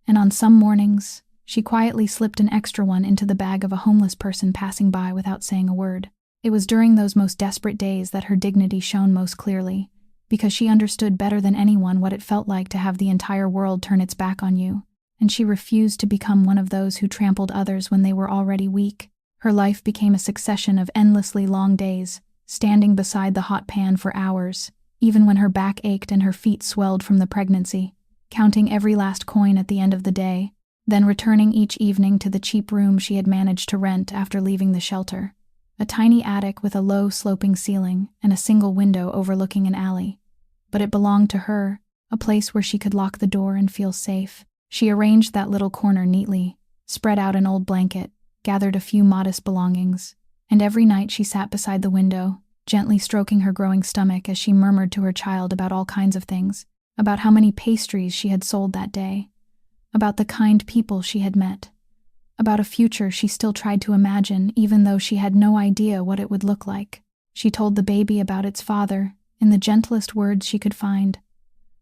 And on some mornings, she quietly slipped an extra one into the bag of a homeless person passing by without saying a word. It was during those most desperate days that her dignity shone most clearly, because she understood better than anyone what it felt like to have the entire world turn its back on you, and she refused to become one of those who trampled others when they were already weak. Her life became a succession of endlessly long days, standing beside the hot pan for hours, even when her back ached and her feet swelled from the pregnancy, counting every last coin at the end of the day, then returning each evening to the cheap room she had managed to rent after leaving the shelter. A tiny attic with a low, sloping ceiling and a single window overlooking an alley. But it belonged to her, a place where she could lock the door and feel safe. She arranged that little corner neatly, spread out an old blanket, gathered a few modest belongings, and every night she sat beside the window, gently stroking her growing stomach as she murmured to her child about all kinds of things, about how many pastries she had sold that day, about the kind people she had met, about a future she still tried to imagine even though she had no idea what it would look like. She told the baby about its father, in the gentlest words she could find,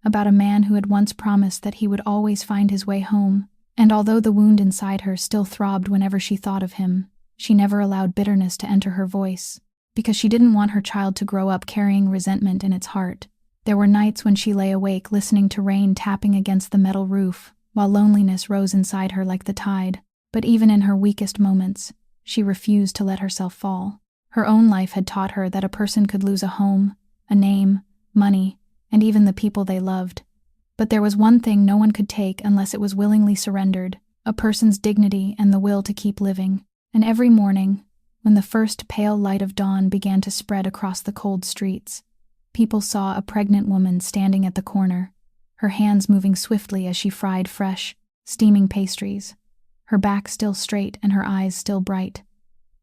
about a man who had once promised that he would always find his way home, and although the wound inside her still throbbed whenever she thought of him, she never allowed bitterness to enter her voice, because she didn't want her child to grow up carrying resentment in its heart. There were nights when she lay awake listening to rain tapping against the metal roof, while loneliness rose inside her like the tide. But even in her weakest moments, she refused to let herself fall. Her own life had taught her that a person could lose a home, a name, money, and even the people they loved. But there was one thing no one could take unless it was willingly surrendered, a person's dignity and the will to keep living. And every morning, when the first pale light of dawn began to spread across the cold streets, people saw a pregnant woman standing at the corner, her hands moving swiftly as she fried fresh, steaming pastries, her back still straight and her eyes still bright.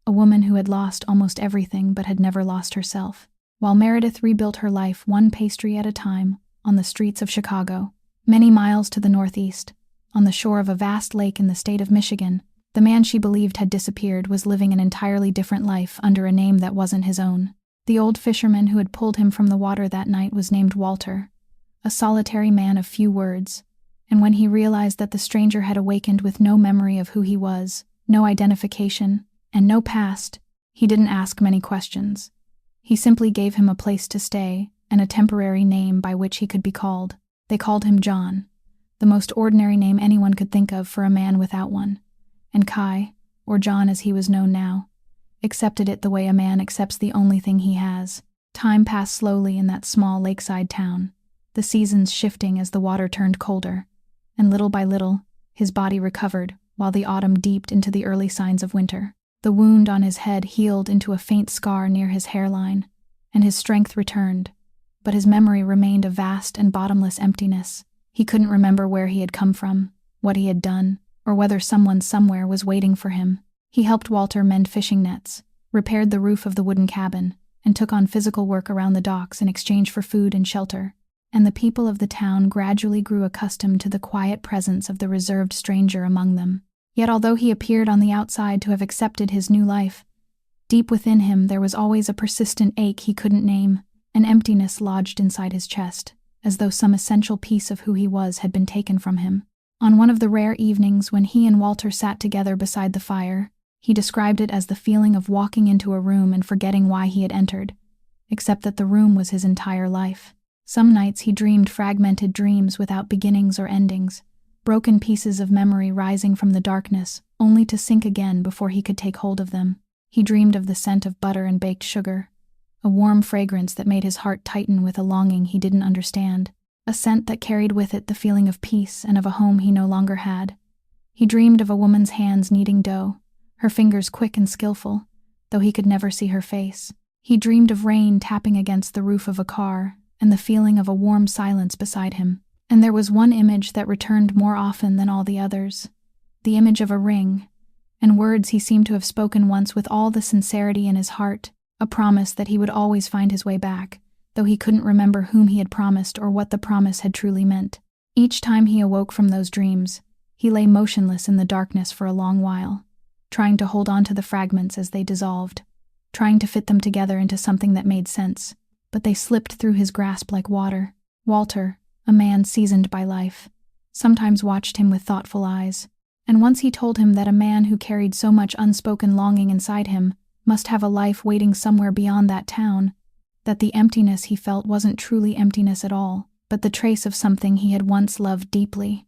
A woman who had lost almost everything but had never lost herself. While Meredith rebuilt her life one pastry at a time on the streets of Chicago, many miles to the northeast, on the shore of a vast lake in the state of Michigan, the man she believed had disappeared was living an entirely different life under a name that wasn't his own. The old fisherman who had pulled him from the water that night was named Walter, a solitary man of few words, and when he realized that the stranger had awakened with no memory of who he was, no identification, and no past, he didn't ask many questions. He simply gave him a place to stay and a temporary name by which he could be called. They called him John, the most ordinary name anyone could think of for a man without one, and Kai, or John as he was known now, accepted it the way a man accepts the only thing he has. Time passed slowly in that small lakeside town, the seasons shifting as the water turned colder, and little by little, his body recovered while the autumn deeped into the early signs of winter. The wound on his head healed into a faint scar near his hairline, and his strength returned, but his memory remained a vast and bottomless emptiness, He couldn't remember where he had come from, what he had done, or whether someone somewhere was waiting for him. He helped Walter mend fishing nets, repaired the roof of the wooden cabin, and took on physical work around the docks in exchange for food and shelter. And the people of the town gradually grew accustomed to the quiet presence of the reserved stranger among them. Yet although he appeared on the outside to have accepted his new life, deep within him there was always a persistent ache he couldn't name, an emptiness lodged inside his chest, as though some essential piece of who he was had been taken from him. On one of the rare evenings when he and Walter sat together beside the fire, he described it as the feeling of walking into a room and forgetting why he had entered, except that the room was his entire life. Some nights he dreamed fragmented dreams without beginnings or endings, broken pieces of memory rising from the darkness, only to sink again before he could take hold of them. He dreamed of the scent of butter and baked sugar, a warm fragrance that made his heart tighten with a longing he didn't understand, a scent that carried with it the feeling of peace and of a home he no longer had. He dreamed of a woman's hands kneading dough, her fingers quick and skillful, though he could never see her face. He dreamed of rain tapping against the roof of a car, and the feeling of a warm silence beside him. And there was one image that returned more often than all the others, the image of a ring, and words he seemed to have spoken once with all the sincerity in his heart, a promise that he would always find his way back, though he couldn't remember whom he had promised or what the promise had truly meant. Each time he awoke from those dreams, he lay motionless in the darkness for a long while, trying to hold on to the fragments as they dissolved, trying to fit them together into something that made sense, but they slipped through his grasp like water. Walter, a man seasoned by life, sometimes watched him with thoughtful eyes, and once he told him that a man who carried so much unspoken longing inside him must have a life waiting somewhere beyond that town, that the emptiness he felt wasn't truly emptiness at all, but the trace of something he had once loved deeply.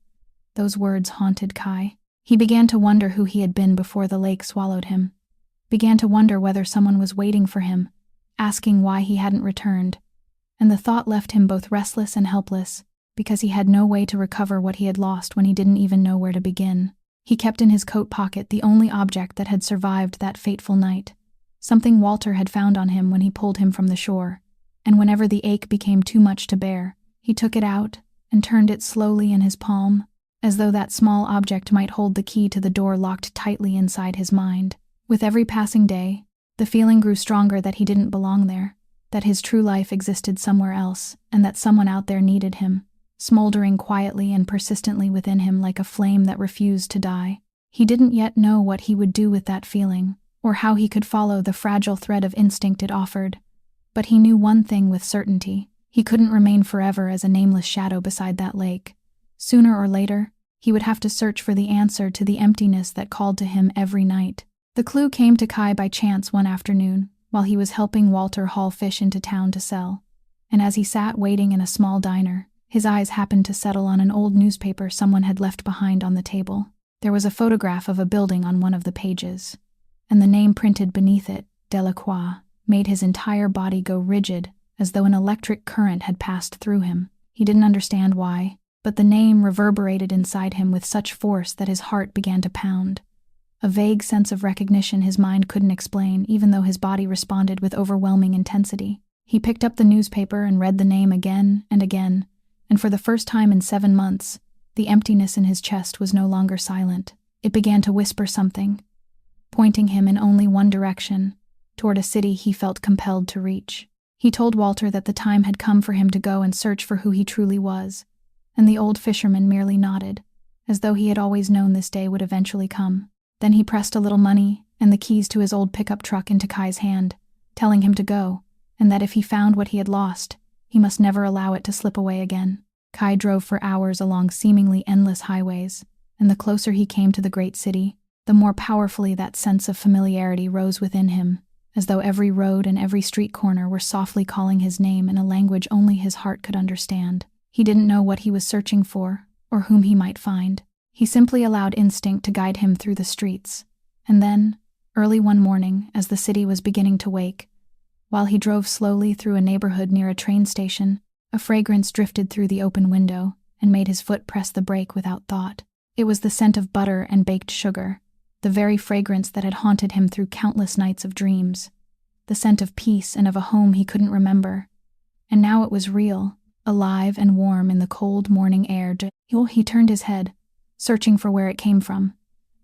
Those words haunted Kai. He began to wonder who he had been before the lake swallowed him, began to wonder whether someone was waiting for him, asking why he hadn't returned, and the thought left him both restless and helpless, because he had no way to recover what he had lost when he didn't even know where to begin. He kept in his coat pocket the only object that had survived that fateful night, something Walter had found on him when he pulled him from the shore, and whenever the ache became too much to bear, he took it out and turned it slowly in his palm, as though that small object might hold the key to the door locked tightly inside his mind. With every passing day, the feeling grew stronger that he didn't belong there, that his true life existed somewhere else, and that someone out there needed him, smoldering quietly and persistently within him like a flame that refused to die. He didn't yet know what he would do with that feeling, or how he could follow the fragile thread of instinct it offered, but he knew one thing with certainty: he couldn't remain forever as a nameless shadow beside that lake. Sooner or later, he would have to search for the answer to the emptiness that called to him every night. The clue came to Kai by chance one afternoon, while he was helping Walter haul fish into town to sell, and as he sat waiting in a small diner, his eyes happened to settle on an old newspaper someone had left behind on the table. There was a photograph of a building on one of the pages, and the name printed beneath it, Delacroix, made his entire body go rigid, as though an electric current had passed through him. He didn't understand why, but the name reverberated inside him with such force that his heart began to pound. A vague sense of recognition his mind couldn't explain, even though his body responded with overwhelming intensity. He picked up the newspaper and read the name again and again, and for the first time in 7 months, the emptiness in his chest was no longer silent. It began to whisper something, pointing him in only one direction, toward a city he felt compelled to reach. He told Walter that the time had come for him to go and search for who he truly was, and the old fisherman merely nodded, as though he had always known this day would eventually come. Then he pressed a little money and the keys to his old pickup truck into Kai's hand, telling him to go, and that if he found what he had lost, he must never allow it to slip away again. Kai drove for hours along seemingly endless highways, and the closer he came to the great city, the more powerfully that sense of familiarity rose within him, as though every road and every street corner were softly calling his name in a language only his heart could understand. He didn't know what he was searching for, or whom he might find. He simply allowed instinct to guide him through the streets, and then, early one morning, as the city was beginning to wake, while he drove slowly through a neighborhood near a train station, a fragrance drifted through the open window and made his foot press the brake without thought. It was the scent of butter and baked sugar, the very fragrance that had haunted him through countless nights of dreams, the scent of peace and of a home he couldn't remember. And now it was real. alive and warm in the cold morning air. He turned his head, searching for where it came from,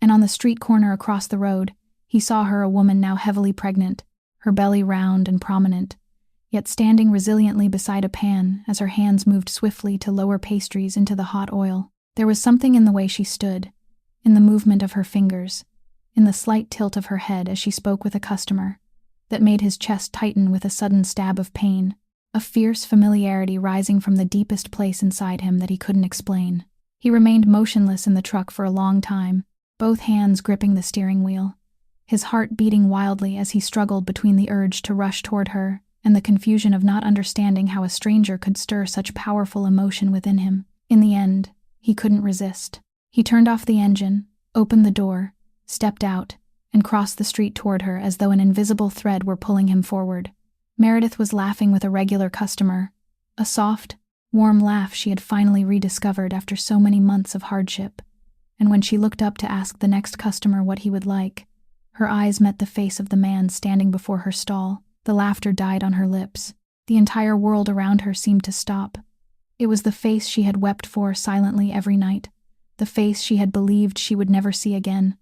and on the street corner across the road, he saw her, a woman now heavily pregnant, her belly round and prominent, yet standing resiliently beside a pan as her hands moved swiftly to lower pastries into the hot oil. There was something in the way she stood, in the movement of her fingers, in the slight tilt of her head as she spoke with a customer, that made his chest tighten with a sudden stab of pain, a fierce familiarity rising from the deepest place inside him that he couldn't explain. He remained motionless in the truck for a long time, both hands gripping the steering wheel, his heart beating wildly as he struggled between the urge to rush toward her and the confusion of not understanding how a stranger could stir such powerful emotion within him. In the end, he couldn't resist. He turned off the engine, opened the door, stepped out, and crossed the street toward her as though an invisible thread were pulling him forward. Meredith was laughing with a regular customer, a soft, warm laugh she had finally rediscovered after so many months of hardship. And when she looked up to ask the next customer what he would like, her eyes met the face of the man standing before her stall. The laughter died on her lips. The entire world around her seemed to stop. It was the face she had wept for silently every night, the face she had believed she would never see again,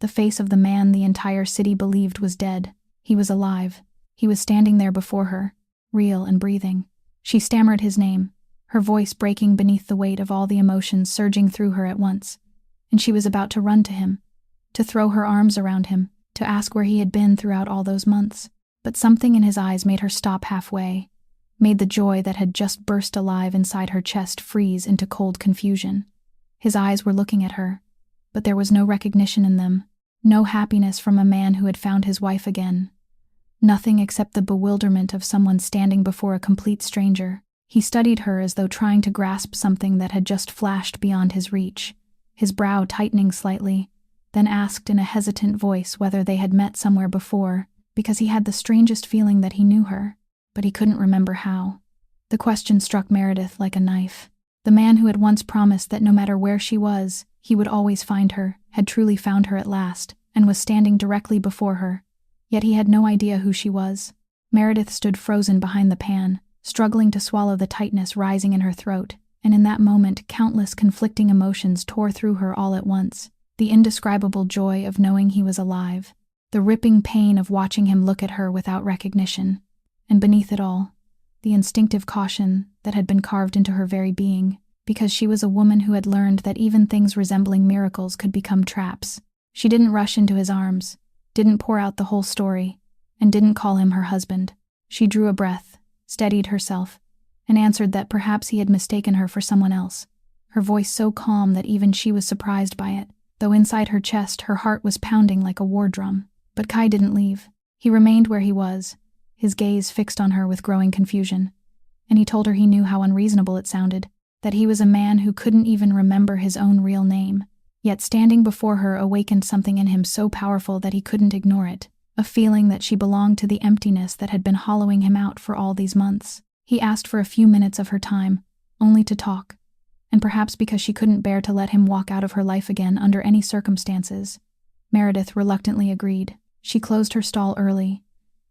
the face of the man the entire city believed was dead. He was alive. He was standing there before her, real and breathing. She stammered his name, her voice breaking beneath the weight of all the emotions surging through her at once, and she was about to run to him, to throw her arms around him, to ask where he had been throughout all those months. But something in his eyes made her stop halfway, made the joy that had just burst alive inside her chest freeze into cold confusion. His eyes were looking at her, but there was no recognition in them, no happiness from a man who had found his wife again. Nothing except the bewilderment of someone standing before a complete stranger. He studied her as though trying to grasp something that had just flashed beyond his reach, his brow tightening slightly, then asked in a hesitant voice whether they had met somewhere before, because he had the strangest feeling that he knew her, but he couldn't remember how. The question struck Meredith like a knife. The man who had once promised that no matter where she was, he would always find her, had truly found her at last, and was standing directly before her. Yet he had no idea who she was. Meredith stood frozen behind the pan, struggling to swallow the tightness rising in her throat, and in that moment countless conflicting emotions tore through her all at once. The indescribable joy of knowing he was alive, the ripping pain of watching him look at her without recognition, and beneath it all, the instinctive caution that had been carved into her very being, because she was a woman who had learned that even things resembling miracles could become traps. She didn't rush into his arms, didn't pour out the whole story, and didn't call him her husband. She drew a breath, steadied herself, and answered that perhaps he had mistaken her for someone else, her voice so calm that even she was surprised by it, though inside her chest her heart was pounding like a war drum. But Kai didn't leave. He remained where he was, his gaze fixed on her with growing confusion, and he told her he knew how unreasonable it sounded, that he was a man who couldn't even remember his own real name. Yet standing before her awakened something in him so powerful that he couldn't ignore it, a feeling that she belonged to the emptiness that had been hollowing him out for all these months. He asked for a few minutes of her time, only to talk, and perhaps because she couldn't bear to let him walk out of her life again under any circumstances, Meredith reluctantly agreed. She closed her stall early,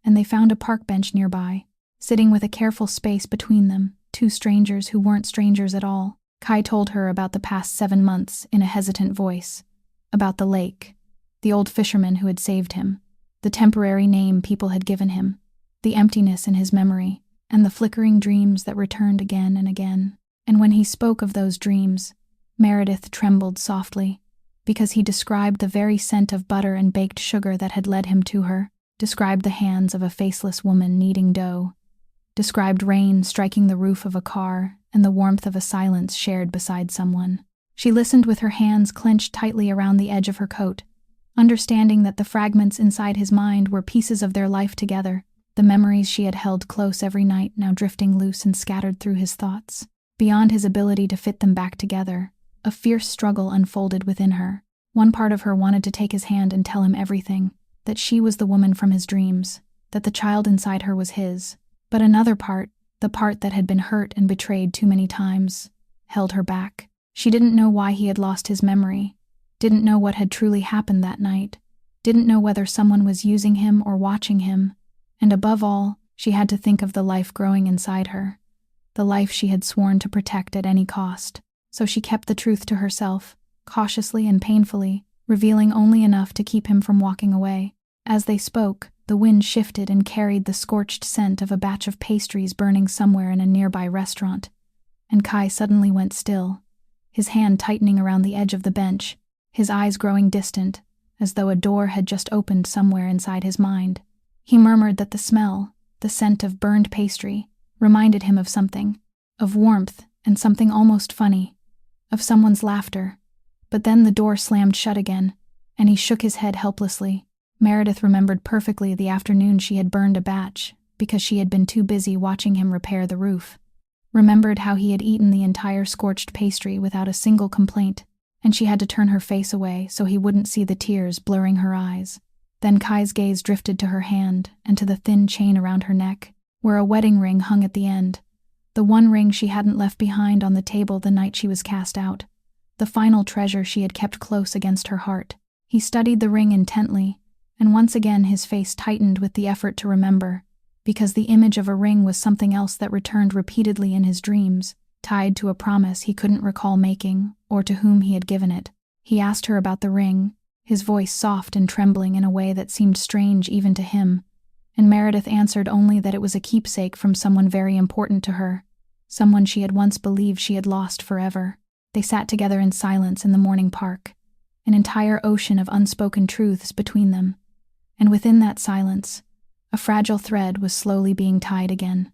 and they found a park bench nearby, sitting with a careful space between them, two strangers who weren't strangers at all. Kai told her about the past 7 months in a hesitant voice, about the lake, the old fisherman who had saved him, the temporary name people had given him, the emptiness in his memory, and the flickering dreams that returned again and again. And when he spoke of those dreams, Meredith trembled softly, because he described the very scent of butter and baked sugar that had led him to her, described the hands of a faceless woman kneading dough, described rain striking the roof of a car and the warmth of a silence shared beside someone. She listened with her hands clenched tightly around the edge of her coat, understanding that the fragments inside his mind were pieces of their life together, the memories she had held close every night now drifting loose and scattered through his thoughts. Beyond his ability to fit them back together, a fierce struggle unfolded within her. One part of her wanted to take his hand and tell him everything, that she was the woman from his dreams, that the child inside her was his. But another part, the part that had been hurt and betrayed too many times, held her back. She didn't know why he had lost his memory, didn't know what had truly happened that night, didn't know whether someone was using him or watching him, and above all, she had to think of the life growing inside her, the life she had sworn to protect at any cost. So she kept the truth to herself, cautiously and painfully, revealing only enough to keep him from walking away. As they spoke, the wind shifted and carried the scorched scent of a batch of pastries burning somewhere in a nearby restaurant. And Kai suddenly went still, his hand tightening around the edge of the bench, his eyes growing distant, as though a door had just opened somewhere inside his mind. He murmured that the smell, the scent of burned pastry, reminded him of something, of warmth and something almost funny, of someone's laughter. But then the door slammed shut again, and he shook his head helplessly. Meredith remembered perfectly the afternoon she had burned a batch, because she had been too busy watching him repair the roof. Remembered how he had eaten the entire scorched pastry without a single complaint, and she had to turn her face away so he wouldn't see the tears blurring her eyes. Then Kai's gaze drifted to her hand and to the thin chain around her neck, where a wedding ring hung at the end, the one ring she hadn't left behind on the table the night she was cast out, the final treasure she had kept close against her heart. He studied the ring intently, and once again his face tightened with the effort to remember, because the image of a ring was something else that returned repeatedly in his dreams, tied to a promise he couldn't recall making or to whom he had given it. He asked her about the ring, his voice soft and trembling in a way that seemed strange even to him, and Meredith answered only that it was a keepsake from someone very important to her, someone she had once believed she had lost forever. They sat together in silence in the morning park, an entire ocean of unspoken truths between them, and within that silence, a fragile thread was slowly being tied again.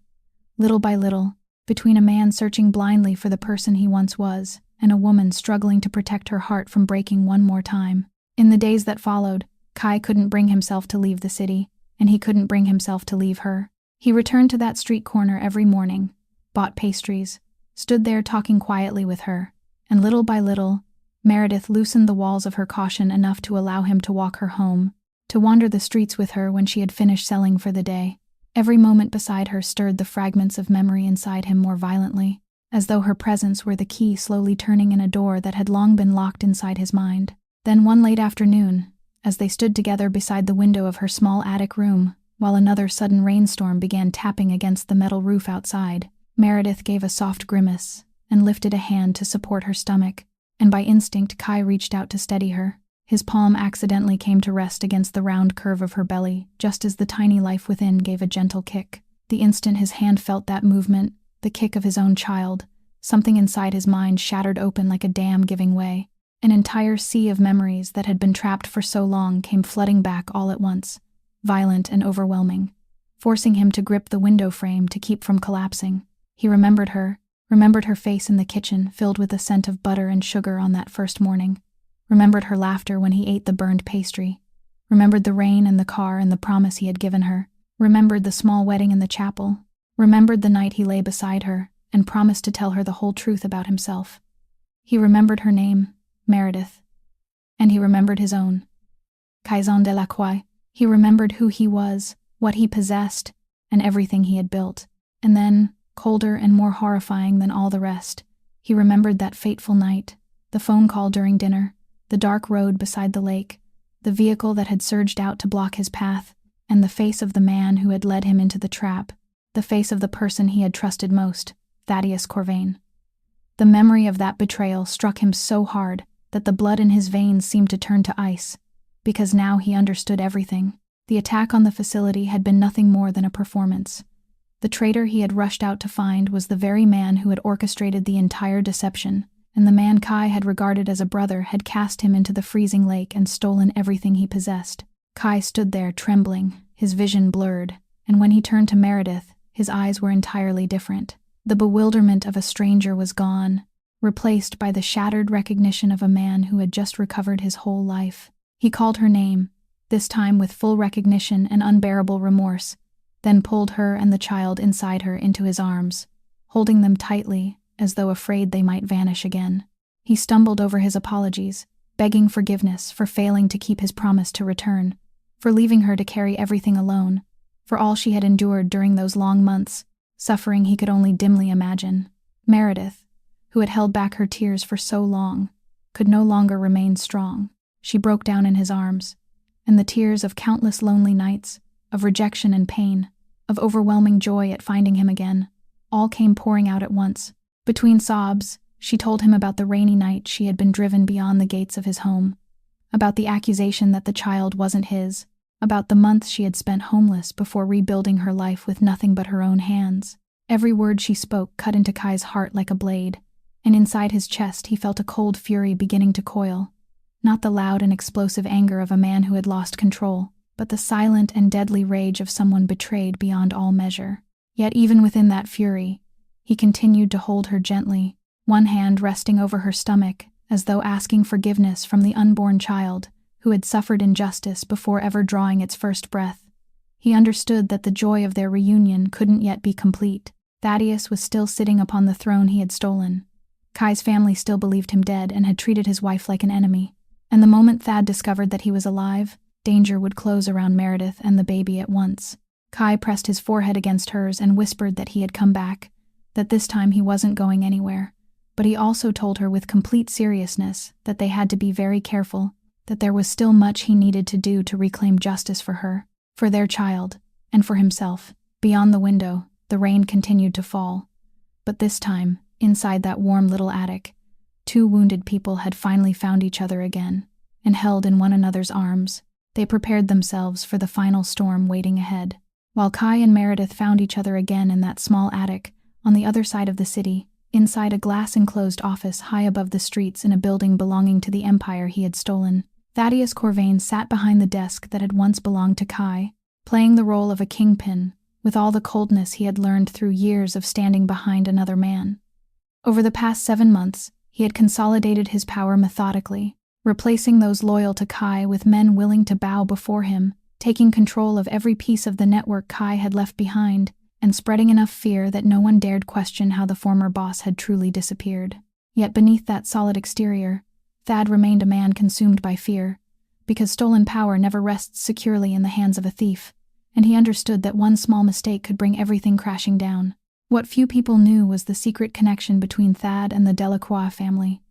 Little by little, between a man searching blindly for the person he once was, and a woman struggling to protect her heart from breaking one more time. In the days that followed, Kai couldn't bring himself to leave the city, and he couldn't bring himself to leave her. He returned to that street corner every morning, bought pastries, stood there talking quietly with her, and little by little, Meredith loosened the walls of her caution enough to allow him to walk her home, to wander the streets with her when she had finished selling for the day. Every moment beside her stirred the fragments of memory inside him more violently, as though her presence were the key slowly turning in a door that had long been locked inside his mind. Then one late afternoon, as they stood together beside the window of her small attic room, while another sudden rainstorm began tapping against the metal roof outside, Meredith gave a soft grimace and lifted a hand to support her stomach, and by instinct Kai reached out to steady her. His palm accidentally came to rest against the round curve of her belly, just as the tiny life within gave a gentle kick. The instant his hand felt that movement, the kick of his own child, something inside his mind shattered open like a dam giving way. An entire sea of memories that had been trapped for so long came flooding back all at once, violent and overwhelming, forcing him to grip the window frame to keep from collapsing. He remembered her face in the kitchen filled with the scent of butter and sugar on that first morning, remembered her laughter when he ate the burned pastry, remembered the rain and the car and the promise he had given her, remembered the small wedding in the chapel, remembered the night he lay beside her and promised to tell her the whole truth about himself. He remembered her name, Meredith, and he remembered his own, Caison de la Croix. He remembered who he was, what he possessed, and everything he had built. And then, colder and more horrifying than all the rest, he remembered that fateful night, the phone call during dinner, the dark road beside the lake, the vehicle that had surged out to block his path, and the face of the man who had led him into the trap, the face of the person he had trusted most, Thaddeus Corvain. The memory of that betrayal struck him so hard that the blood in his veins seemed to turn to ice, because now he understood everything. The attack on the facility had been nothing more than a performance. The traitor he had rushed out to find was the very man who had orchestrated the entire deception, and the man Kai had regarded as a brother had cast him into the freezing lake and stolen everything he possessed. Kai stood there trembling, his vision blurred, and when he turned to Meredith, his eyes were entirely different. The bewilderment of a stranger was gone, replaced by the shattered recognition of a man who had just recovered his whole life. He called her name, this time with full recognition and unbearable remorse, then pulled her and the child inside her into his arms, holding them tightly, as though afraid they might vanish again. He stumbled over his apologies, begging forgiveness for failing to keep his promise to return, for leaving her to carry everything alone, for all she had endured during those long months, suffering he could only dimly imagine. Meredith, who had held back her tears for so long, could no longer remain strong. She broke down in his arms, and the tears of countless lonely nights, of rejection and pain, of overwhelming joy at finding him again, all came pouring out at once. Between sobs, she told him about the rainy night she had been driven beyond the gates of his home, about the accusation that the child wasn't his, about the months she had spent homeless before rebuilding her life with nothing but her own hands. Every word she spoke cut into Kai's heart like a blade, and inside his chest he felt a cold fury beginning to coil. Not the loud and explosive anger of a man who had lost control, but the silent and deadly rage of someone betrayed beyond all measure. Yet even within that fury, he continued to hold her gently, one hand resting over her stomach, as though asking forgiveness from the unborn child who had suffered injustice before ever drawing its first breath. He understood that the joy of their reunion couldn't yet be complete. Thaddeus was still sitting upon the throne he had stolen. Kai's family still believed him dead and had treated his wife like an enemy. And the moment Thad discovered that he was alive, danger would close around Meredith and the baby at once. Kai pressed his forehead against hers and whispered that he had come back, that this time he wasn't going anywhere. But he also told her with complete seriousness that they had to be very careful, that there was still much he needed to do to reclaim justice for her, for their child, and for himself. Beyond the window, the rain continued to fall. But this time, inside that warm little attic, two wounded people had finally found each other again, and held in one another's arms, they prepared themselves for the final storm waiting ahead. While Kai and Meredith found each other again in that small attic, on the other side of the city, inside a glass-enclosed office high above the streets in a building belonging to the empire he had stolen, Thaddeus Corvain sat behind the desk that had once belonged to Kai, playing the role of a kingpin, with all the coldness he had learned through years of standing behind another man. Over the past 7 months, he had consolidated his power methodically, replacing those loyal to Kai with men willing to bow before him, taking control of every piece of the network Kai had left behind, and spreading enough fear that no one dared question how the former boss had truly disappeared. Yet beneath that solid exterior, Thad remained a man consumed by fear, because stolen power never rests securely in the hands of a thief, and he understood that one small mistake could bring everything crashing down. What few people knew was the secret connection between Thad and the Delacroix family,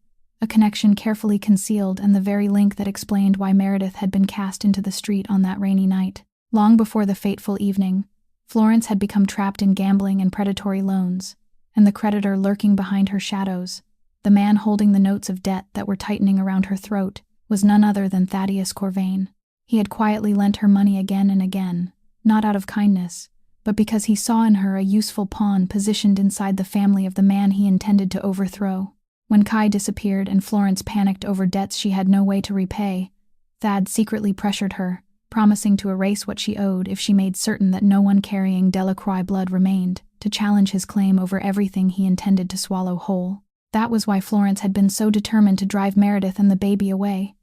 a connection carefully concealed and the very link that explained why Meredith had been cast into the street on that rainy night. Long before the fateful evening, Florence had become trapped in gambling and predatory loans, and the creditor lurking behind her shadows, the man holding the notes of debt that were tightening around her throat, was none other than Thaddeus Corvain. He had quietly lent her money again and again, not out of kindness, but because he saw in her a useful pawn positioned inside the family of the man he intended to overthrow. When Kai disappeared and Florence panicked over debts she had no way to repay, Thad secretly pressured her, promising to erase what she owed if she made certain that no one carrying Delacroix blood remained, to challenge his claim over everything he intended to swallow whole. That was why Florence had been so determined to drive Meredith and the baby away,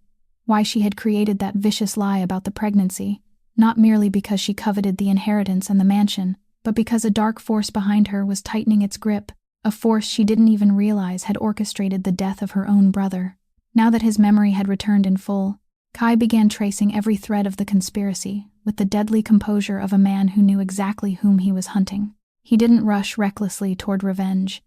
why she had created that vicious lie about the pregnancy, not merely because she coveted the inheritance and the mansion, but because a dark force behind her was tightening its grip, a force she didn't even realize had orchestrated the death of her own brother. Now that his memory had returned in full, Kai began tracing every thread of the conspiracy, with the deadly composure of a man who knew exactly whom he was hunting. He didn't rush recklessly toward revenge,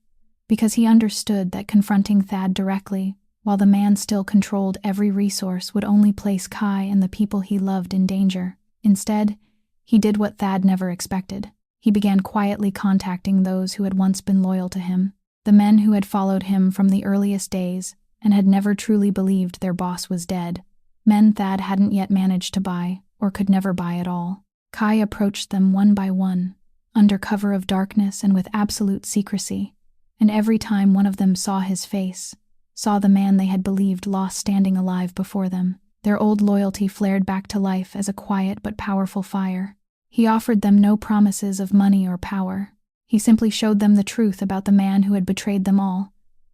because he understood that confronting Thad directly, while the man still controlled every resource, would only place Kai and the people he loved in danger. Instead, he did what Thad never expected. He began quietly contacting those who had once been loyal to him, the men who had followed him from the earliest days and had never truly believed their boss was dead. Men Thad hadn't yet managed to buy, or could never buy at all. Kai approached them one by one, under cover of darkness and with absolute secrecy, and every time one of them saw his face, saw the man they had believed lost standing alive before them, their old loyalty flared back to life as a quiet but powerful fire. He offered them no promises of money or power. He simply showed them the truth about the man who had betrayed them all,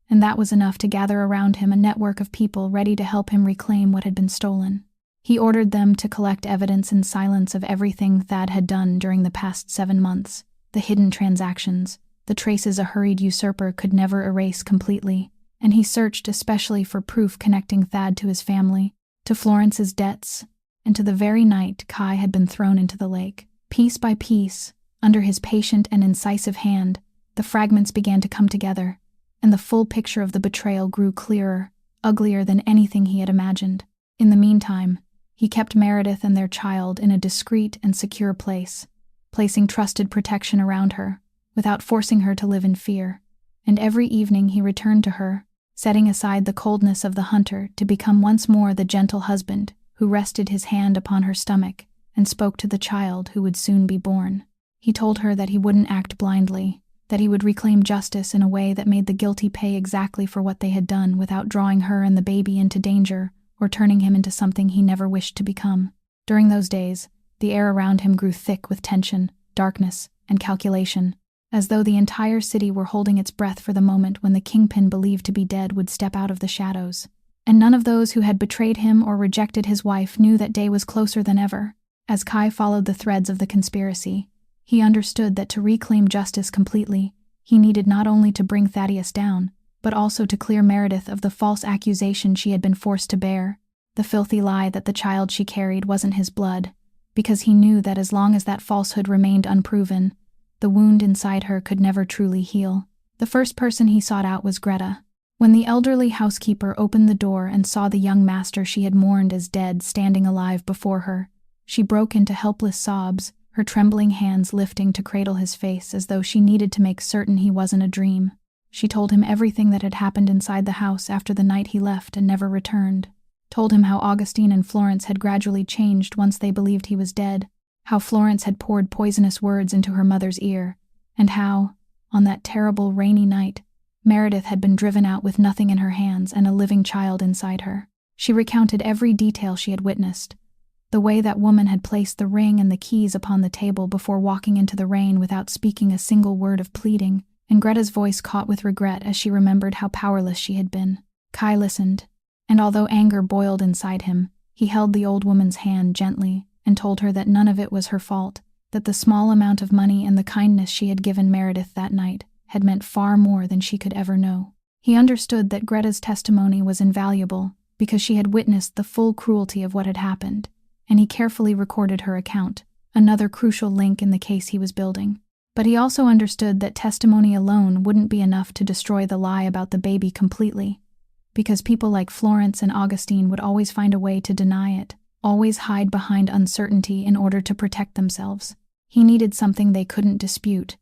and that was enough to gather around him a network of people ready to help him reclaim what had been stolen. He ordered them to collect evidence in silence of everything Thad had done during the past 7 months, the hidden transactions, the traces a hurried usurper could never erase completely, and he searched especially for proof connecting Thad to his family, to Florence's debts, and to the very night Kai had been thrown into the lake. Piece by piece, under his patient and incisive hand, the fragments began to come together, and the full picture of the betrayal grew clearer, uglier than anything he had imagined. In the meantime, he kept Meredith and their child in a discreet and secure place, placing trusted protection around her, without forcing her to live in fear. And every evening he returned to her, setting aside the coldness of the hunter to become once more the gentle husband who rested his hand upon her stomach and spoke to the child who would soon be born. He told her that he wouldn't act blindly, that he would reclaim justice in a way that made the guilty pay exactly for what they had done without drawing her and the baby into danger or turning him into something he never wished to become. During those days, the air around him grew thick with tension, darkness, and calculation, as though the entire city were holding its breath for the moment when the kingpin believed to be dead would step out of the shadows. And none of those who had betrayed him or rejected his wife knew that day was closer than ever. As Kai followed the threads of the conspiracy, he understood that to reclaim justice completely, he needed not only to bring Thaddeus down, but also to clear Meredith of the false accusation she had been forced to bear, the filthy lie that the child she carried wasn't his blood, because he knew that as long as that falsehood remained unproven, the wound inside her could never truly heal. The first person he sought out was Greta. When the elderly housekeeper opened the door and saw the young master she had mourned as dead standing alive before her, she broke into helpless sobs, her trembling hands lifting to cradle his face as though she needed to make certain he wasn't a dream. She told him everything that had happened inside the house after the night he left and never returned, told him how Augustine and Florence had gradually changed once they believed he was dead, how Florence had poured poisonous words into her mother's ear, and how, on that terrible rainy night, Meredith had been driven out with nothing in her hands and a living child inside her. She recounted every detail she had witnessed, the way that woman had placed the ring and the keys upon the table before walking into the rain without speaking a single word of pleading, and Greta's voice caught with regret as she remembered how powerless she had been. Kai listened, and although anger boiled inside him, he held the old woman's hand gently and told her that none of it was her fault, that the small amount of money and the kindness she had given Meredith that night had meant far more than she could ever know. He understood that Greta's testimony was invaluable because she had witnessed the full cruelty of what had happened, and he carefully recorded her account, another crucial link in the case he was building. But he also understood that testimony alone wouldn't be enough to destroy the lie about the baby completely, because people like Florence and Augustine would always find a way to deny it, always hide behind uncertainty in order to protect themselves. He needed something they couldn't dispute,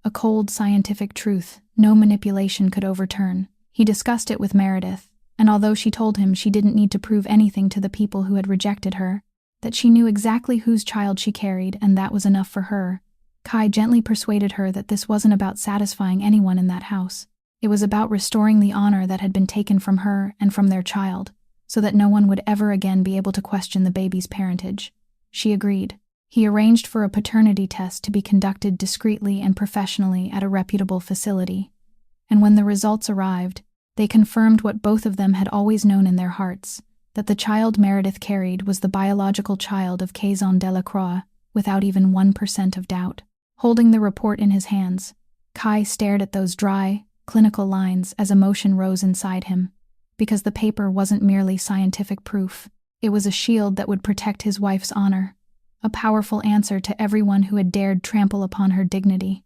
a cold scientific truth no manipulation could overturn. He discussed it with Meredith, and although she told him she didn't need to prove anything to the people who had rejected her, that she knew exactly whose child she carried and that was enough for her, Kai gently persuaded her that this wasn't about satisfying anyone in that house. It was about restoring the honor that had been taken from her and from their child, so that no one would ever again be able to question the baby's parentage. She agreed. He arranged for a paternity test to be conducted discreetly and professionally at a reputable facility, and when the results arrived, they confirmed what both of them had always known in their hearts, that the child Meredith carried was the biological child of Quezon Delacroix, without even 1% of doubt. Holding the report in his hands, Kai stared at those dry, clinical lines as emotion rose inside him, because the paper wasn't merely scientific proof. It was a shield that would protect his wife's honor, a powerful answer to everyone who had dared trample upon her dignity.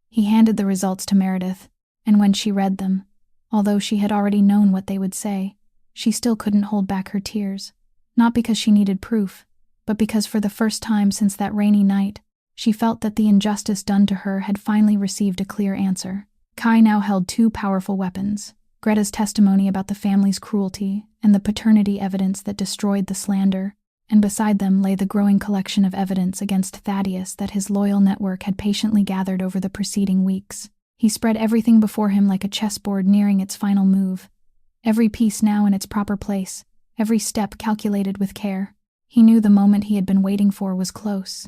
He handed the results to Meredith, and when she read them, although she had already known what they would say, she still couldn't hold back her tears, not because she needed proof, but because for the first time since that rainy night, she felt that the injustice done to her had finally received a clear answer. Kai now held two powerful weapons, Greta's testimony about the family's cruelty and the paternity evidence that destroyed the slander, and beside them lay the growing collection of evidence against Thaddeus that his loyal network had patiently gathered over the preceding weeks. He spread everything before him like a chessboard nearing its final move, every piece now in its proper place, every step calculated with care. He knew the moment he had been waiting for was close,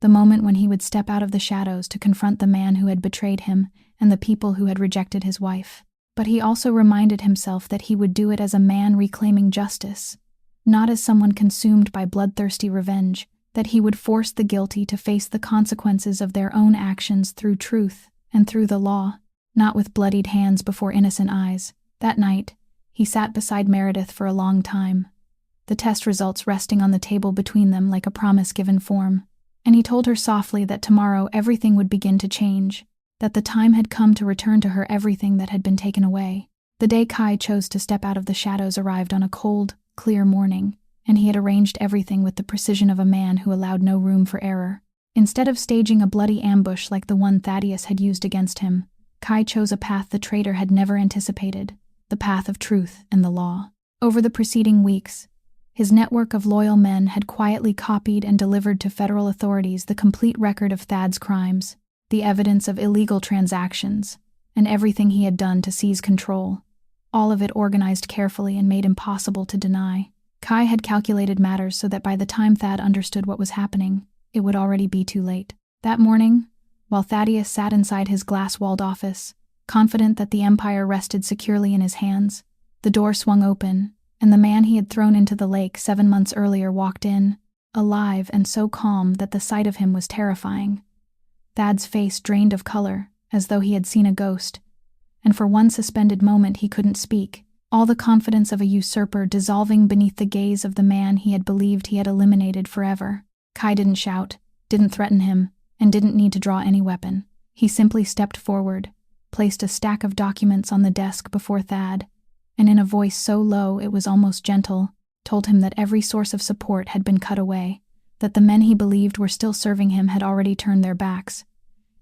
the moment when he would step out of the shadows to confront the man who had betrayed him and the people who had rejected his wife. But he also reminded himself that he would do it as a man reclaiming justice, not as someone consumed by bloodthirsty revenge, that he would force the guilty to face the consequences of their own actions through truth and through the law, not with bloodied hands before innocent eyes. That night, he sat beside Meredith for a long time, the test results resting on the table between them like a promise given form, and he told her softly that tomorrow everything would begin to change, that the time had come to return to her everything that had been taken away. The day Kai chose to step out of the shadows arrived on a cold, clear morning, and he had arranged everything with the precision of a man who allowed no room for error. Instead of staging a bloody ambush like the one Thaddeus had used against him, Kai chose a path the traitor had never anticipated, the path of truth and the law. Over the preceding weeks, his network of loyal men had quietly copied and delivered to federal authorities the complete record of Thad's crimes, the evidence of illegal transactions, and everything he had done to seize control, all of it organized carefully and made impossible to deny. Kai had calculated matters so that by the time Thad understood what was happening, it would already be too late. That morning, while Thaddeus sat inside his glass-walled office, confident that the empire rested securely in his hands, the door swung open, and the man he had thrown into the lake 7 months earlier walked in, alive and so calm that the sight of him was terrifying. Thad's face drained of color, as though he had seen a ghost, and for one suspended moment he couldn't speak, all the confidence of a usurper dissolving beneath the gaze of the man he had believed he had eliminated forever. Kai didn't shout, didn't threaten him, and didn't need to draw any weapon. He simply stepped forward, placed a stack of documents on the desk before Thad, and in a voice so low it was almost gentle, told him that every source of support had been cut away, that the men he believed were still serving him had already turned their backs,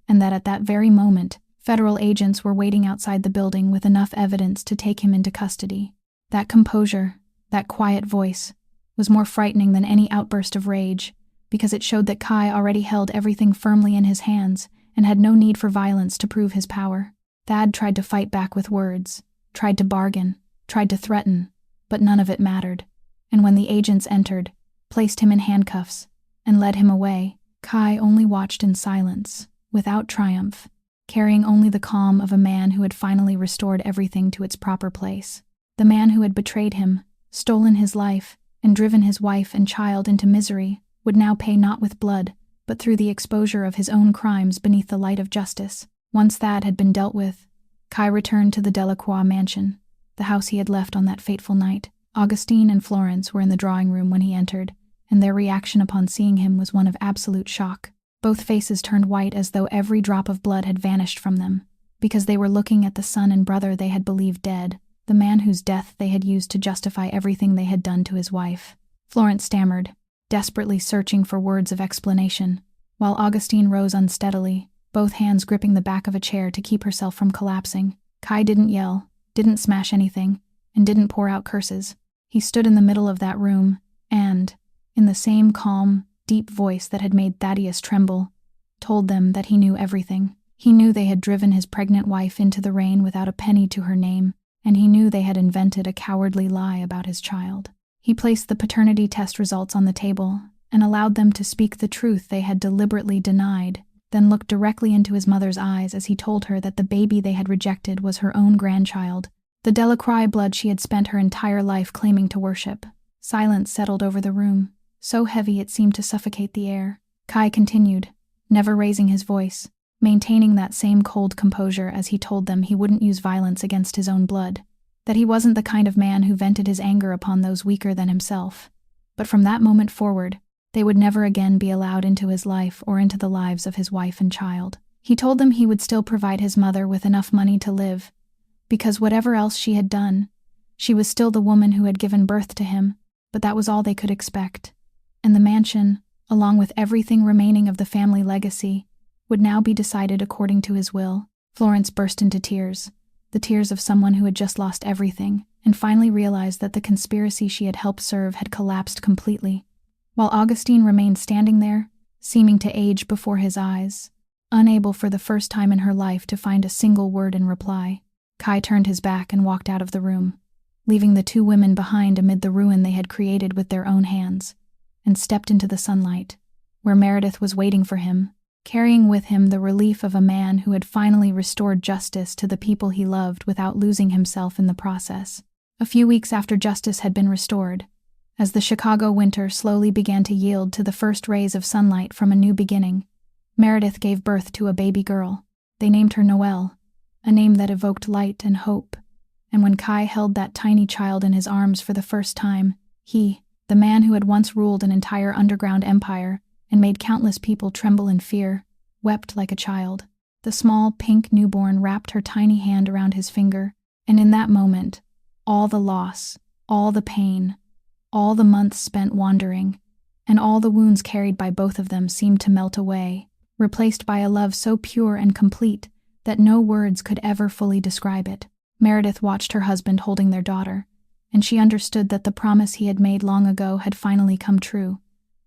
and that at that very moment, federal agents were waiting outside the building with enough evidence to take him into custody. That composure, that quiet voice, was more frightening than any outburst of rage, because it showed that Kai already held everything firmly in his hands and had no need for violence to prove his power. Thad tried to fight back with words, tried to bargain, tried to threaten, but none of it mattered, and when the agents entered, placed him in handcuffs, and led him away, Kai only watched in silence, without triumph, carrying only the calm of a man who had finally restored everything to its proper place. The man who had betrayed him, stolen his life, and driven his wife and child into misery would now pay not with blood, but through the exposure of his own crimes beneath the light of justice. Once Thad had been dealt with, Kai returned to the Delacroix mansion, the house he had left on that fateful night. Augustine and Florence were in the drawing room when he entered, and their reaction upon seeing him was one of absolute shock. Both faces turned white as though every drop of blood had vanished from them, because they were looking at the son and brother they had believed dead, the man whose death they had used to justify everything they had done to his wife. Florence stammered, desperately searching for words of explanation, while Augustine rose unsteadily, both hands gripping the back of a chair to keep herself from collapsing. Kai didn't yell, didn't smash anything, and didn't pour out curses. He stood in the middle of that room, and, in the same calm, deep voice that had made Thaddeus tremble, told them that he knew everything. He knew they had driven his pregnant wife into the rain without a penny to her name, and he knew they had invented a cowardly lie about his child. He placed the paternity test results on the table and allowed them to speak the truth they had deliberately denied, then looked directly into his mother's eyes as he told her that the baby they had rejected was her own grandchild, the Delacroix blood she had spent her entire life claiming to worship. Silence settled over the room, so heavy it seemed to suffocate the air. Kai continued, never raising his voice, maintaining that same cold composure as he told them he wouldn't use violence against his own blood, that he wasn't the kind of man who vented his anger upon those weaker than himself. But from that moment forward, they would never again be allowed into his life or into the lives of his wife and child. He told them he would still provide his mother with enough money to live, because whatever else she had done, she was still the woman who had given birth to him, but that was all they could expect. And the mansion, along with everything remaining of the family legacy, would now be decided according to his will. Florence burst into tears, the tears of someone who had just lost everything, and finally realized that the conspiracy she had helped serve had collapsed completely. While Augustine remained standing there, seeming to age before his eyes, unable for the first time in her life to find a single word in reply, Kai turned his back and walked out of the room, leaving the two women behind amid the ruin they had created with their own hands, and stepped into the sunlight, where Meredith was waiting for him, carrying with him the relief of a man who had finally restored justice to the people he loved without losing himself in the process. A few weeks after justice had been restored, as the Chicago winter slowly began to yield to the first rays of sunlight from a new beginning, Meredith gave birth to a baby girl. They named her Noelle, a name that evoked light and hope, and when Kai held that tiny child in his arms for the first time, he, the man who had once ruled an entire underground empire and made countless people tremble in fear, wept like a child. The small, pink newborn wrapped her tiny hand around his finger, and in that moment, all the loss, all the pain, all the months spent wandering, and all the wounds carried by both of them seemed to melt away, replaced by a love so pure and complete that no words could ever fully describe it. Meredith watched her husband holding their daughter, and she understood that the promise he had made long ago had finally come true,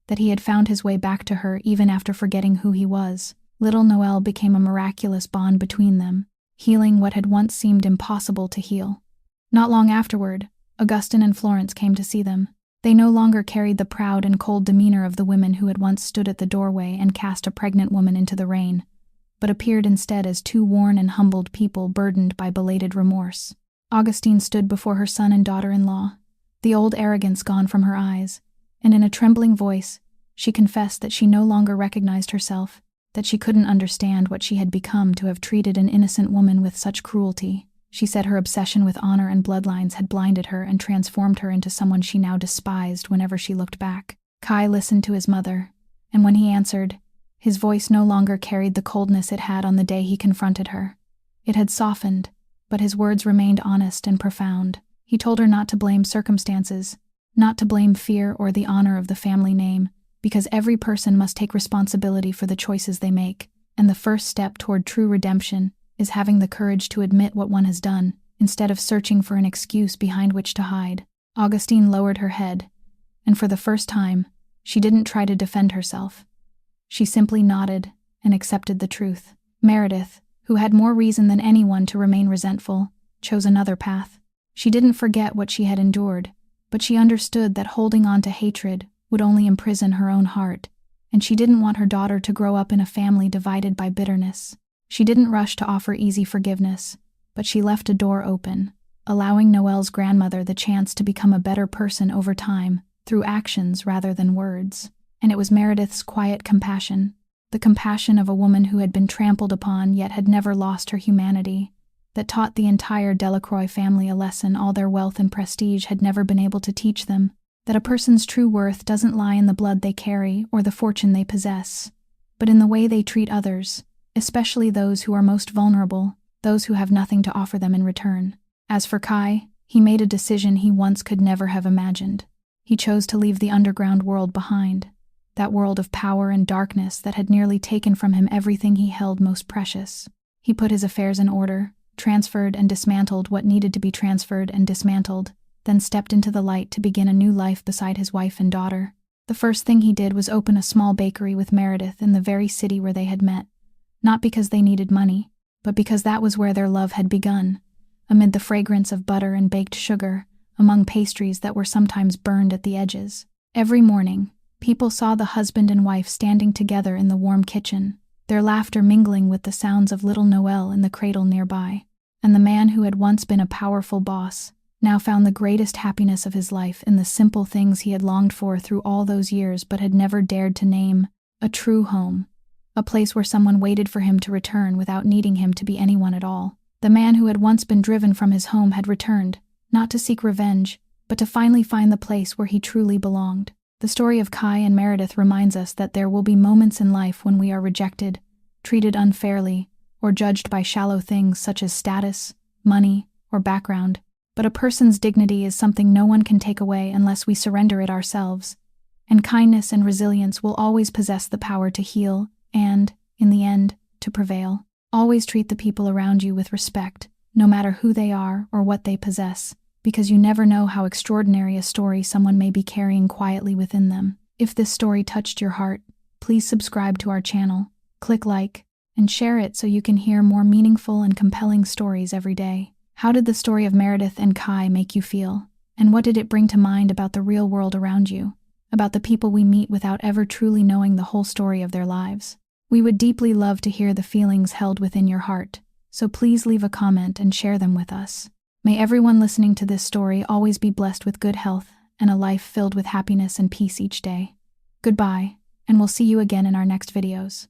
that he had found his way back to her even after forgetting who he was. Little Noelle became a miraculous bond between them, healing what had once seemed impossible to heal. Not long afterward, Augustine and Florence came to see them. They no longer carried the proud and cold demeanor of the women who had once stood at the doorway and cast a pregnant woman into the rain, but appeared instead as two worn and humbled people burdened by belated remorse. Augustine stood before her son and daughter-in-law, the old arrogance gone from her eyes, and in a trembling voice, she confessed that she no longer recognized herself, that she couldn't understand what she had become to have treated an innocent woman with such cruelty. She said her obsession with honor and bloodlines had blinded her and transformed her into someone she now despised whenever she looked back. Kai listened to his mother, and when he answered, his voice no longer carried the coldness it had on the day he confronted her. It had softened, but his words remained honest and profound. He told her not to blame circumstances, not to blame fear or the honor of the family name, because every person must take responsibility for the choices they make, and the first step toward true redemption is having the courage to admit what one has done, instead of searching for an excuse behind which to hide. Augustine lowered her head, and for the first time, she didn't try to defend herself. She simply nodded and accepted the truth. Meredith, who had more reason than anyone to remain resentful, chose another path. She didn't forget what she had endured, but she understood that holding on to hatred would only imprison her own heart, and she didn't want her daughter to grow up in a family divided by bitterness. She didn't rush to offer easy forgiveness, but she left a door open, allowing Noelle's grandmother the chance to become a better person over time, through actions rather than words. And it was Meredith's quiet compassion, the compassion of a woman who had been trampled upon yet had never lost her humanity, that taught the entire Delacroix family a lesson all their wealth and prestige had never been able to teach them, that a person's true worth doesn't lie in the blood they carry or the fortune they possess, but in the way they treat others, especially those who are most vulnerable, those who have nothing to offer them in return. As for Kai, he made a decision he once could never have imagined. He chose to leave the underground world behind, that world of power and darkness that had nearly taken from him everything he held most precious. He put his affairs in order, transferred and dismantled what needed to be transferred and dismantled, then stepped into the light to begin a new life beside his wife and daughter. The first thing he did was open a small bakery with Meredith in the very city where they had met, not because they needed money, but because that was where their love had begun, amid the fragrance of butter and baked sugar, among pastries that were sometimes burned at the edges. Every morning, people saw the husband and wife standing together in the warm kitchen, their laughter mingling with the sounds of little Noelle in the cradle nearby. And the man who had once been a powerful boss now found the greatest happiness of his life in the simple things he had longed for through all those years but had never dared to name: a true home, a place where someone waited for him to return without needing him to be anyone at all. The man who had once been driven from his home had returned, not to seek revenge, but to finally find the place where he truly belonged. The story of Kai and Meredith reminds us that there will be moments in life when we are rejected, treated unfairly, or judged by shallow things such as status, money, or background. But a person's dignity is something no one can take away unless we surrender it ourselves, and kindness and resilience will always possess the power to heal and, in the end, to prevail. Always treat the people around you with respect, no matter who they are or what they possess, because you never know how extraordinary a story someone may be carrying quietly within them. If this story touched your heart, please subscribe to our channel, click like, and share it so you can hear more meaningful and compelling stories every day. How did the story of Meredith and Kai make you feel? And what did it bring to mind about the real world around you? About the people we meet without ever truly knowing the whole story of their lives? We would deeply love to hear the feelings held within your heart, so please leave a comment and share them with us. May everyone listening to this story always be blessed with good health and a life filled with happiness and peace each day. Goodbye, and we'll see you again in our next videos.